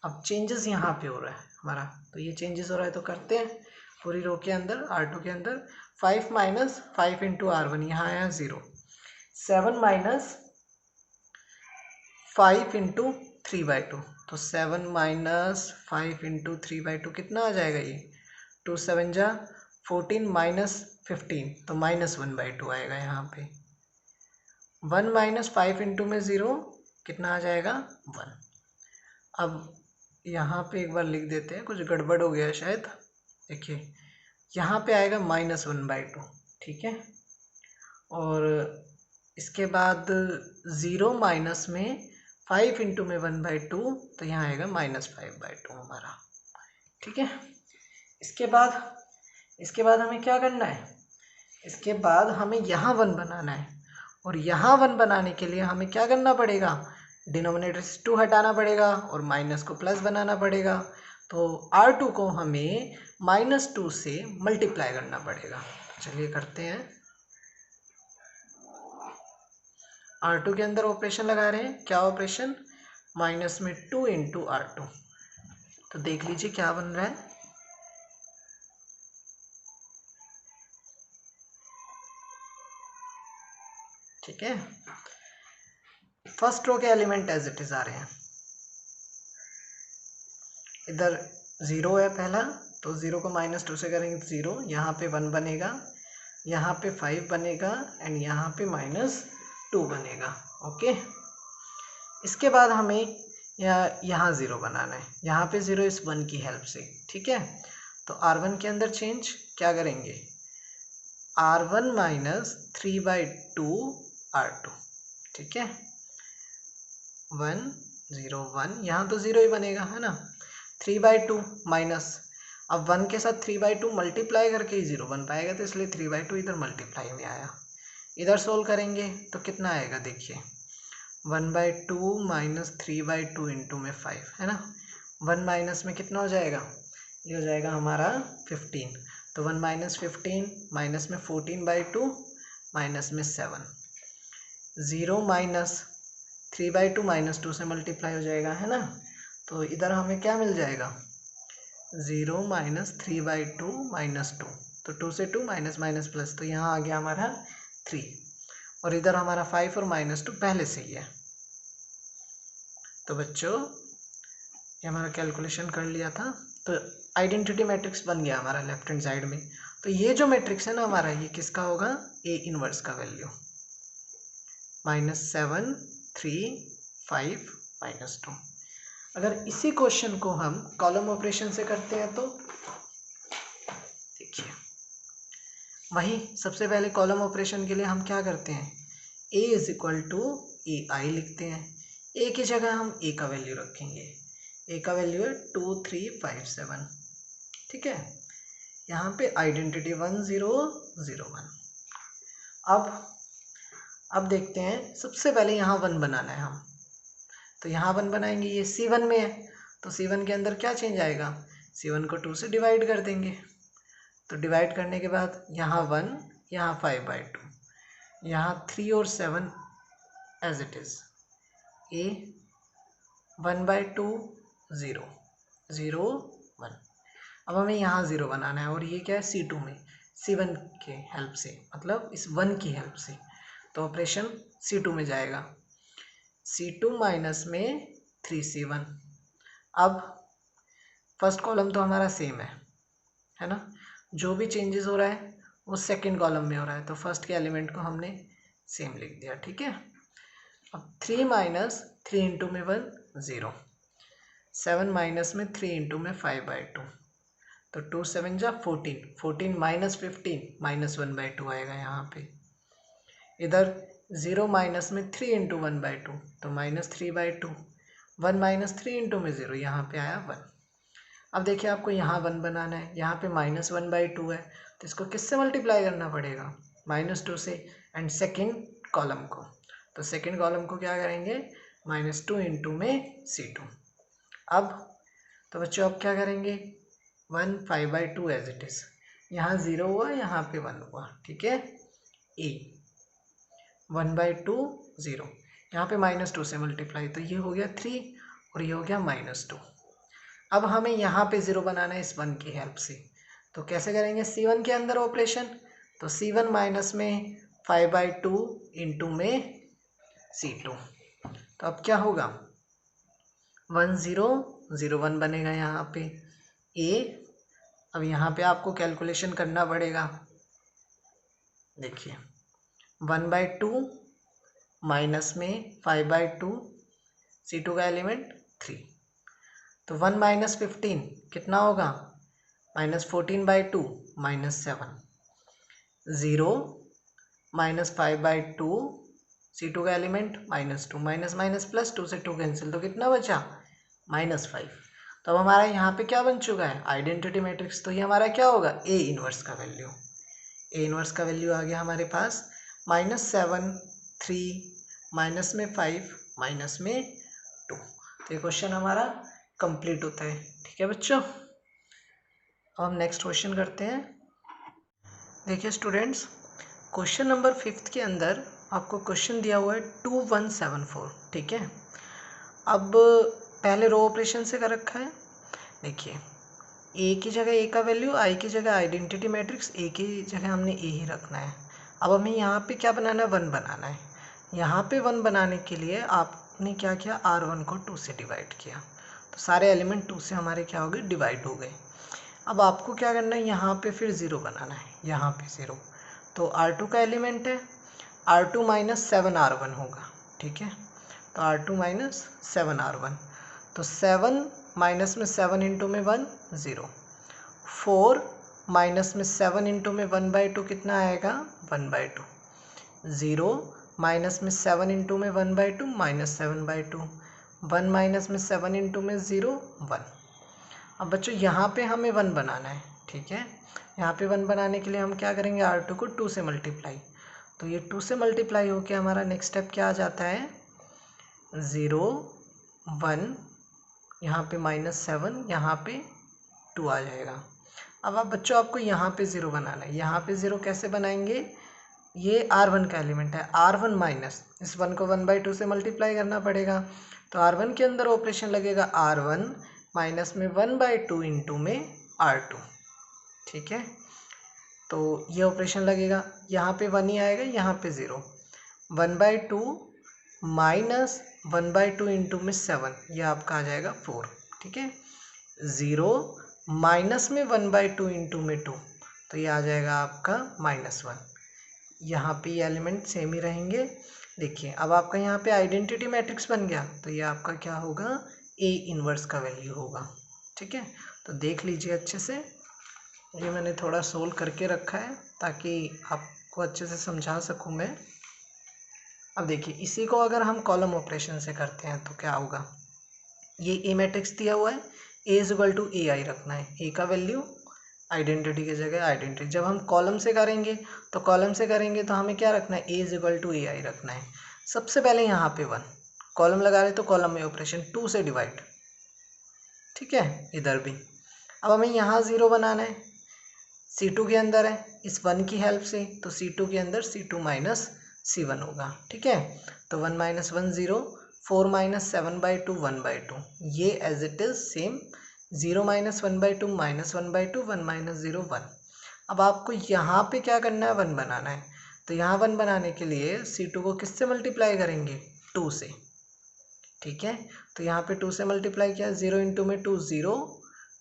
अब चेंजेस यहाँ पे हो रहा है हमारा, तो ये चेंजेस हो रहा है तो करते हैं। पूरी रो के अंदर R2 के अंदर 5 माइनस 5 इंटू R1, यहाँ आया 0, 7 माइनस 5 इंटू 3/2, तो 7 माइनस 5 इंटू 3/2 कितना आ जाएगा, ये 2 7 जा 14 माइनस 15, तो -1/2 आएगा यहाँ पे। 1 माइनस 5 इंटू में 0 कितना आ जाएगा 1। अब यहाँ पे एक बार लिख देते हैं, कुछ गड़बड़ हो गया शायद। देखिए यहाँ पे आएगा -1/2, ठीक है, और इसके बाद 0 माइनस में 5 इंटू में 1/2, तो यहाँ आएगा -5/2 हमारा। ठीक है, इसके बाद हमें क्या करना है, इसके बाद हमें यहाँ 1 बनाना है, और यहाँ 1 बनाने के लिए हमें क्या करना पड़ेगा, डिनोमिनेटर से 2 हटाना पड़ेगा और माइनस को प्लस बनाना पड़ेगा। तो R2 को हमें -2 से मल्टीप्लाई करना पड़ेगा। चलिए करते हैं। R2 के अंदर ऑपरेशन लगा रहे हैं, क्या ऑपरेशन, माइनस में 2 इंटू R2। तो देख लीजिए क्या बन रहा है, ठीक है। फर्स्ट रो के एलिमेंट एज इट इज आ रहे हैं, इधर 0 है पहला, तो 0 को -2 से करेंगे तो 0, यहाँ पे 1 बनेगा, यहाँ पे 5 बनेगा, एंड यहाँ पे -2 बनेगा। ओके, इसके बाद हमें या यहाँ ज़ीरो बनाना है, यहाँ पे ज़ीरो इस 1 की हेल्प से, ठीक है। तो R1 के अंदर चेंज क्या करेंगे, R1 माइनस 3/2 R2, ठीक है। 1 0 1, यहाँ तो ज़ीरो ही बनेगा, है ना। 3/2 माइनस, अब 1 के साथ 3/2 मल्टीप्लाई करके ही ज़ीरो बन पाएगा, तो इसलिए 3/2 इधर मल्टीप्लाई में आया। इधर सोल्व करेंगे तो कितना आएगा, देखिए 1/2 माइनस 3/2 इंटू में 5, है ना। 1 माइनस में कितना हो जाएगा, ये हो जाएगा हमारा 15। तो 1 माइनस 15 माइनस में 14/2 माइनस में 7, 0 माइनस 3/2 माइनस 2 से मल्टीप्लाई हो जाएगा, है ना। तो इधर हमें क्या मिल जाएगा, 0 माइनस 3/2 माइनस 2, तो 2 से 2 माइनस माइनस प्लस, तो यहाँ आ गया हमारा 3, और इधर हमारा 5 और माइनस 2 पहले से ही है। तो बच्चों ये हमारा कैलकुलेशन कर लिया था, तो आइडेंटिटी मैट्रिक्स बन गया हमारा लेफ्ट हैंड साइड में। तो ये जो मैट्रिक्स है ना हमारा, ये किसका होगा, ए इनवर्स का वैल्यू -7 3 5 -2। अगर इसी क्वेश्चन को हम कॉलम ऑपरेशन से करते हैं तो देखिए, वही सबसे पहले कॉलम ऑपरेशन के लिए हम क्या करते हैं, a इज इक्वल टू ए आई लिखते हैं। a की जगह हम a का वैल्यू रखेंगे, a का वैल्यू है 2 3 5 7, ठीक है। यहाँ पे आइडेंटिटी 1 0 0 1। अब देखते हैं, सबसे पहले यहाँ 1 बनाना है हम, तो यहाँ 1 बनाएंगे, ये C1 में है, तो C1 के अंदर क्या चेंज आएगा, C1 को 2 से डिवाइड कर देंगे। तो डिवाइड करने के बाद यहाँ 1, यहाँ 5/2, यहाँ 3 और 7 एज इट इज़, a 1/2 0 0 1। अब हमें यहाँ 0 बनाना है, और ये क्या है, C2 में, C1 के हेल्प से, मतलब इस 1 की हेल्प से, तो ऑपरेशन C2 में जाएगा, C2 माइनस में 3C1। अब फर्स्ट कॉलम तो हमारा सेम है ना, जो भी चेंजेस हो रहा है वो सेकंड कॉलम में हो रहा है, तो फर्स्ट के एलिमेंट को हमने सेम लिख दिया, ठीक है। अब 3 माइनस 3 इंटू में 1 0, 7 माइनस में 3 इंटू में 5/2, तो 2 7 जा 14, 14 माइनस 15 माइनस 1/2 आएगा यहाँ पे। इधर 0 माइनस में 3 इंटू 1/2, तो माइनस 3/2, 1 माइनस 3 इंटू में 0, यहाँ पे आया 1। अब देखिए आपको यहाँ 1 बनाना है, यहाँ पे -1/2 है, तो इसको किससे मल्टीप्लाई करना पड़ेगा, -2 से, एंड सेकेंड कॉलम को, तो सेकेंड कॉलम को क्या करेंगे, -2 इंटू में C2। अब तो बच्चों अब क्या करेंगे, 1 5/2 एज इट इज़, यहाँ 0 हुआ, यहाँ पे 1 हुआ, ठीक है। a 1/2 0, यहाँ पे -2 से मल्टीप्लाई, तो ये हो गया 3 और ये हो गया -2। अब हमें यहाँ पे 0 बनाना है इस 1 की हेल्प से, तो कैसे करेंगे, C1 के अंदर ऑपरेशन, तो C1 माइनस में 5/2 इंटू में C2, तो अब क्या होगा, 1 0 0 1 बनेगा यहाँ पे a। अब यहाँ पे आपको कैलकुलेशन करना पड़ेगा, देखिए 1/2 माइनस में 5/2, C2 का एलिमेंट 3, तो 1 माइनस 15 कितना होगा, -14/2 -7, 0 माइनस 5/2, C2 का एलिमेंट -2, माइनस माइनस प्लस, 2 से 2 कैंसिल, तो कितना बचा, -5। तो अब हमारा यहाँ पे क्या बन चुका है, आइडेंटिटी मैट्रिक्स। तो ये हमारा क्या होगा, ए इनवर्स का वैल्यू, ए इनवर्स का वैल्यू आ गया हमारे पास -7 3 माइनस में 5 माइनस में 2। तो ये क्वेश्चन हमारा कंप्लीट होता है, ठीक है बच्चों। अब हम नेक्स्ट क्वेश्चन करते हैं। देखिए स्टूडेंट्स, क्वेश्चन नंबर 5 के अंदर आपको क्वेश्चन दिया हुआ है 2174, ठीक है। अब पहले रो ऑपरेशन से कर रखा है, देखिए ए की जगह ए का वैल्यू, आई की जगह आइडेंटिटी मैट्रिक्स, ए की जगह हमने ए ही रखना है। अब हमें यहाँ पे क्या बनाना है, 1 बनाना है। यहाँ पे 1 बनाने के लिए आपने क्या किया, R1 को 2 से डिवाइड किया, तो सारे एलिमेंट 2 से हमारे क्या हो गए, डिवाइड हो गए। अब आपको क्या करना है, यहाँ पे फिर 0 बनाना है, यहाँ पे 0, तो R2 का एलिमेंट है, R2 माइनस 7R1 होगा, ठीक है। तो R2 माइनस 7R1, तो 7 माइनस में 7 इंटू में 1 0, 4 माइनस में 7 इंटू में 1/2 कितना आएगा 1/2, 0 माइनस में 7 इंटू में 1/2 -7/2, 1 माइनस में 7 इंटू में 0 1। अब बच्चों यहाँ पे हमें 1 बनाना है, ठीक है। यहाँ पे 1 बनाने के लिए हम क्या करेंगे, R2 को 2 से मल्टीप्लाई, तो ये 2 से मल्टीप्लाई होके हमारा नेक्स्ट स्टेप क्या आ जाता है 0 1, यहाँ पे -7, यहाँ पे 2 आ जाएगा। अब आप बच्चों आपको यहाँ पे 0 बनाना है, यहाँ पे 0 कैसे बनाएंगे, ये R1 का एलिमेंट है, R1 माइनस इस 1 को 1/2 से मल्टीप्लाई करना पड़ेगा, तो R1 के अंदर ऑपरेशन लगेगा R1 माइनस में 1/2 इंटू में R2, ठीक है। तो ये ऑपरेशन लगेगा, यहाँ पे 1 ही आएगा, यहाँ पे 0, 1/2 माइनस 1/2 इंटू में 7, ये आपका आ जाएगा 4, ठीक है। 0 माइनस में 1/2 इंटू में 2, तो ये आ जाएगा आपका -1। यहाँ पे ये एलिमेंट सेम ही रहेंगे। देखिए अब आपका यहाँ पे आइडेंटिटी मैट्रिक्स बन गया, तो ये आपका क्या होगा A इन्वर्स का वैल्यू होगा, ठीक है। तो देख लीजिए अच्छे से, ये मैंने थोड़ा सोल्व करके रखा है ताकि आपको अच्छे से समझा सकूँ मैं। अब देखिए इसी को अगर हम कॉलम ऑपरेशन से करते हैं तो क्या होगा, ये A मैट्रिक्स दिया हुआ है, A = AI रखना है, A का वैल्यू आइडेंटिटी की जगह आइडेंटिटी। जब हम कॉलम से करेंगे तो हमें क्या रखना है, A = AI रखना है। सबसे पहले यहाँ पे 1 कॉलम लगा रहे तो कॉलम में ऑपरेशन 2 से डिवाइड, ठीक है, इधर भी। अब हमें यहाँ 0 बनाना है, C2 के अंदर है, इस 1 की हेल्प से, तो C2 के अंदर C2 माइनस C1 होगा, ठीक है। तो 1 - 1 0, 4 - 7/2 1/2, ये एज इट इज सेम, 0 - 1/2 -1/2, 1 - 0 1। अब आपको यहाँ पे क्या करना है, 1 बनाना है, तो यहाँ 1 बनाने के लिए C2 को किससे मल्टीप्लाई करेंगे 2 से, ठीक है। तो यहाँ पे 2 से मल्टीप्लाई किया, 0 इंटू में 2 0,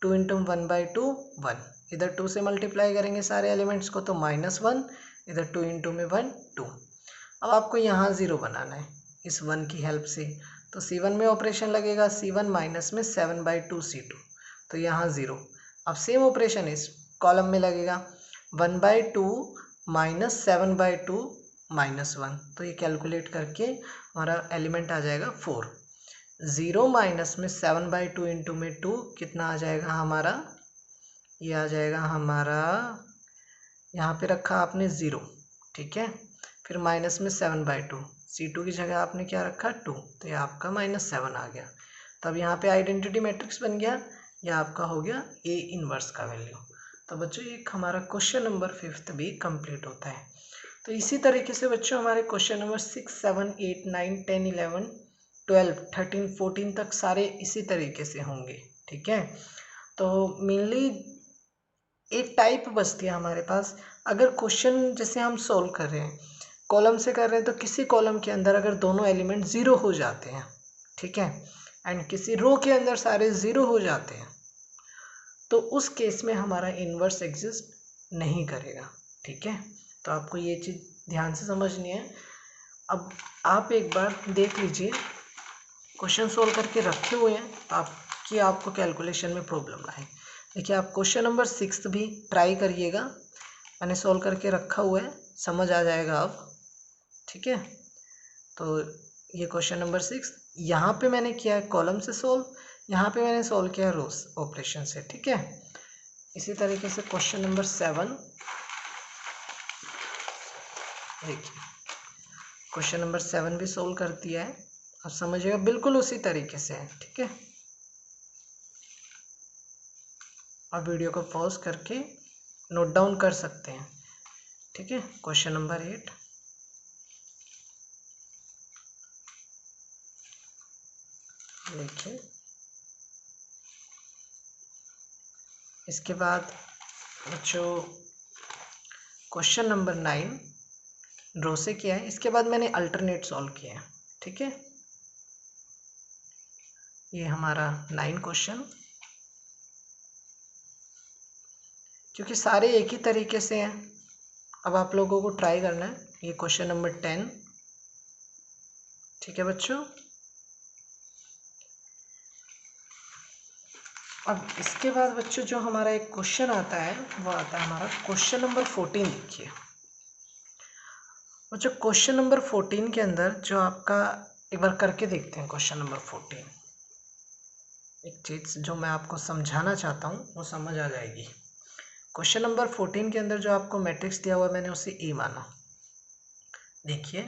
2 इंटू 1/2 1, इधर 2 से मल्टीप्लाई करेंगे सारे एलिमेंट्स को तो -1, इधर 2 इंटू में 1 2। अब आपको यहाँ 0 बनाना है इस 1 की हेल्प से, तो C1 में ऑपरेशन लगेगा, C1 माइनस में 7/2 C2, तो यहाँ 0। अब सेम ऑपरेशन इस कॉलम में लगेगा, 1/2 माइनस 7/2 -1, तो ये कैलकुलेट करके हमारा एलिमेंट आ जाएगा 4। 0 माइनस में 7/2 इंटू में 2 कितना आ जाएगा हमारा, ये आ जाएगा हमारा, यहाँ पे रखा आपने 0, ठीक है, फिर माइनस में 7/2, C2 की जगह आपने क्या रखा 2, तो ये आपका -7 आ गया। तब यहाँ पे आइडेंटिटी मैट्रिक्स बन गया, ये आपका हो गया A इन्वर्स का वैल्यू। तो बच्चों एक हमारा क्वेश्चन नंबर 5 भी कंप्लीट होता है। तो इसी तरीके से बच्चों हमारे क्वेश्चन नंबर 6 7 8 9 10 11 12 13 14 तक सारे इसी तरीके से होंगे, ठीक है। तो मेनली एक टाइप बचती है हमारे पास, अगर क्वेश्चन जैसे हम सोल्व कर रहे हैं, कॉलम से कर रहे हैं, तो किसी कॉलम के अंदर अगर दोनों एलिमेंट 0 हो जाते हैं, ठीक है, एंड किसी रो के अंदर सारे 0 हो जाते हैं, तो उस केस में हमारा इन्वर्स एग्जिस्ट नहीं करेगा, ठीक है। तो आपको ये चीज़ ध्यान से समझनी है। अब आप एक बार देख लीजिए, क्वेश्चन सोल्व करके रखे हुए हैं ताकि आपको कैलकुलेशन में प्रॉब्लम ना आए। देखिए आप क्वेश्चन नंबर 6 भी ट्राई करिएगा, मैंने सोल्व करके रखा हुआ है, समझ आ जाएगा अब, ठीक है। तो ये क्वेश्चन नंबर 6, यहाँ पे मैंने किया है कॉलम से सोल्व, यहाँ पे मैंने सोल्व किया है रोज ऑपरेशन से, ठीक है। इसी तरीके से क्वेश्चन नंबर 7 देखिए, क्वेश्चन नंबर 7 भी सोल्व कर दिया है, आप समझिएगा बिल्कुल उसी तरीके से है, ठीक है। आप वीडियो को पॉज करके नोट डाउन कर सकते हैं, ठीक है। क्वेश्चन नंबर 8, देखिए इसके बाद बच्चों क्वेश्चन नंबर 9 ड्रॉ से किया है, इसके बाद मैंने अल्टरनेट सॉल्व किया है, ठीक है। ये हमारा 9 क्वेश्चन, क्योंकि सारे एक ही तरीके से हैं, अब आप लोगों को ट्राई करना है। ये क्वेश्चन नंबर 10, ठीक है बच्चों। अब इसके बाद बच्चों जो हमारा एक क्वेश्चन आता है वो आता है हमारा क्वेश्चन नंबर 14। देखिए बच्चों क्वेश्चन नंबर 14 के अंदर जो आपका, एक बार करके देखते हैं क्वेश्चन नंबर 14। एक चीज़ जो मैं आपको समझाना चाहता हूँ वो समझ आ जाएगी। क्वेश्चन नंबर 14 के अंदर जो आपको मैट्रिक्स दिया हुआ है मैंने उसे ए माना। देखिए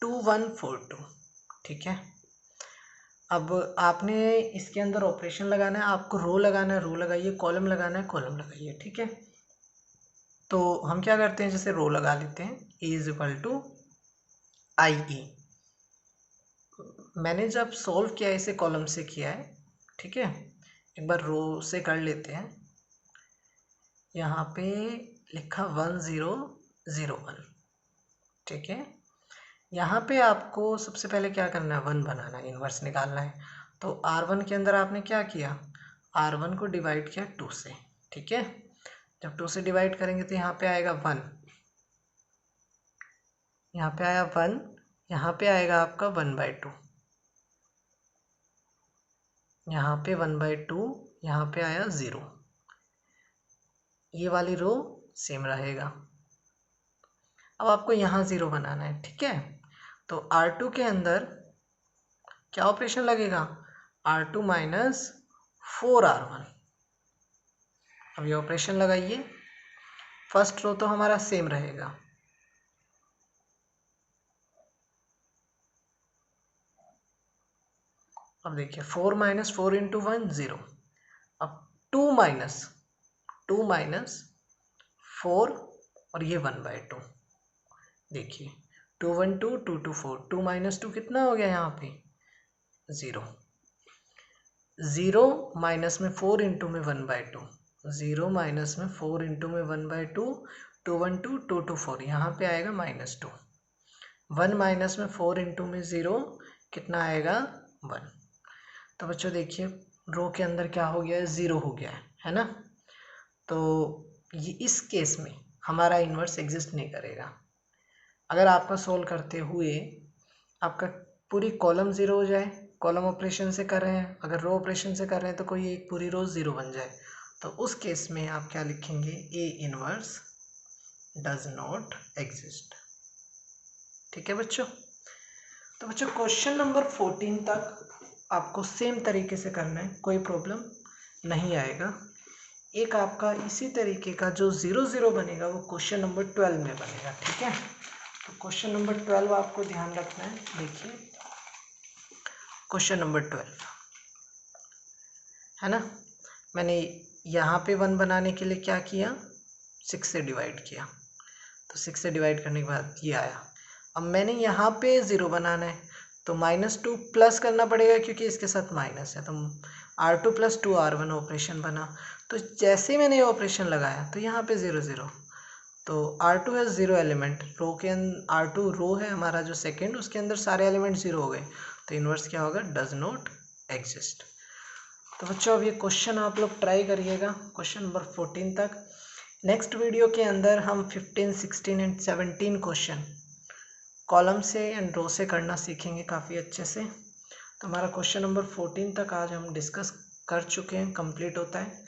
2 1 4 2, ठीक है। अब आपने इसके अंदर ऑपरेशन लगाना है, आपको रो लगाना है रो लगाइए, कॉलम लगाना है कॉलम लगाइए, ठीक है। तो हम क्या करते हैं, जैसे रो लगा लेते हैं, ए इज इक्वल टू आई ई। मैंने जब सॉल्व किया इसे कॉलम से किया है, ठीक है। एक बार रो से कर लेते हैं। यहाँ पे लिखा 1 0 0 1, ठीक है। यहाँ पे आपको सबसे पहले क्या करना है, 1 बनाना है, इन्वर्स निकालना है। तो R1 के अंदर आपने क्या किया, R1 को डिवाइड किया 2 से, ठीक है। जब 2 से डिवाइड करेंगे तो यहाँ पे आएगा 1, यहाँ पे आया 1, यहाँ पे आएगा आपका 1/2, यहाँ पे 1/2, यहाँ पे आया 0। ये वाली रो सेम रहेगा। अब आपको यहाँ 0 बनाना है, ठीक है। तो R2 के अंदर क्या ऑपरेशन लगेगा, R2 माइनस 4R1। अब ये ऑपरेशन लगाइए, फर्स्ट रो तो हमारा सेम रहेगा, अब देखिए 4 माइनस 4 इंटू 1 0। अब 2 माइनस 4 और ये 1/2, देखिए 2 1 2 2 2 4, 2 माइनस 2 कितना हो गया यहाँ पे 0। 0 माइनस में 4 इंटू में 1/2, 0 माइनस में 4 इंटू में 1/2, 2 1 2 2 2 4, यहाँ पे आएगा -2। 1 माइनस में 4 इंटू में 0 कितना आएगा 1। तो बच्चों देखिए रो के अंदर क्या हो गया है, 0 हो गया है ना। तो ये इस केस में हमारा इन्वर्स एग्जिस्ट नहीं करेगा। अगर आपका सोल्व करते हुए आपका पूरी कॉलम 0 हो जाए, कॉलम ऑपरेशन से कर रहे हैं, अगर रो ऑपरेशन से कर रहे हैं तो कोई एक पूरी रो 0 बन जाए, तो उस केस में आप क्या लिखेंगे, A inverse does not exist, ठीक है बच्चों। तो बच्चों क्वेश्चन नंबर 14 तक आपको सेम तरीके से करना है, कोई प्रॉब्लम नहीं आएगा। एक आपका इसी तरीके का जो 0 0 बनेगा वो क्वेश्चन नंबर 12 में बनेगा, ठीक है। तो क्वेश्चन नंबर 12 आपको ध्यान रखना है। देखिए क्वेश्चन नंबर 12 है ना, मैंने यहाँ पे 1 बनाने के लिए क्या किया, 6 से डिवाइड किया, तो 6 से डिवाइड करने के बाद ये आया। अब मैंने यहाँ पे 0 बनाना है तो -2 प्लस करना पड़ेगा क्योंकि इसके साथ माइनस है, तो R2 + 2R1 ऑपरेशन बना। तो जैसे ही मैंने ये ऑपरेशन लगाया तो यहाँ पे 0 0, तो R2 है 0 एलिमेंट, रो के R2 रो है हमारा जो सेकंड, उसके अंदर सारे एलिमेंट 0 हो गए, तो इन्वर्स क्या होगा, डज नॉट एग्जिस्ट। तो बच्चों अब ये क्वेश्चन आप लोग ट्राई करिएगा क्वेश्चन नंबर 14 तक। नेक्स्ट वीडियो के अंदर हम 15 16 एंड 17 क्वेश्चन कॉलम से एंड रो से करना सीखेंगे काफ़ी अच्छे से। तो हमारा क्वेश्चन नंबर 14 तक आज हम डिस्कस कर चुके हैं, कंप्लीट होता है।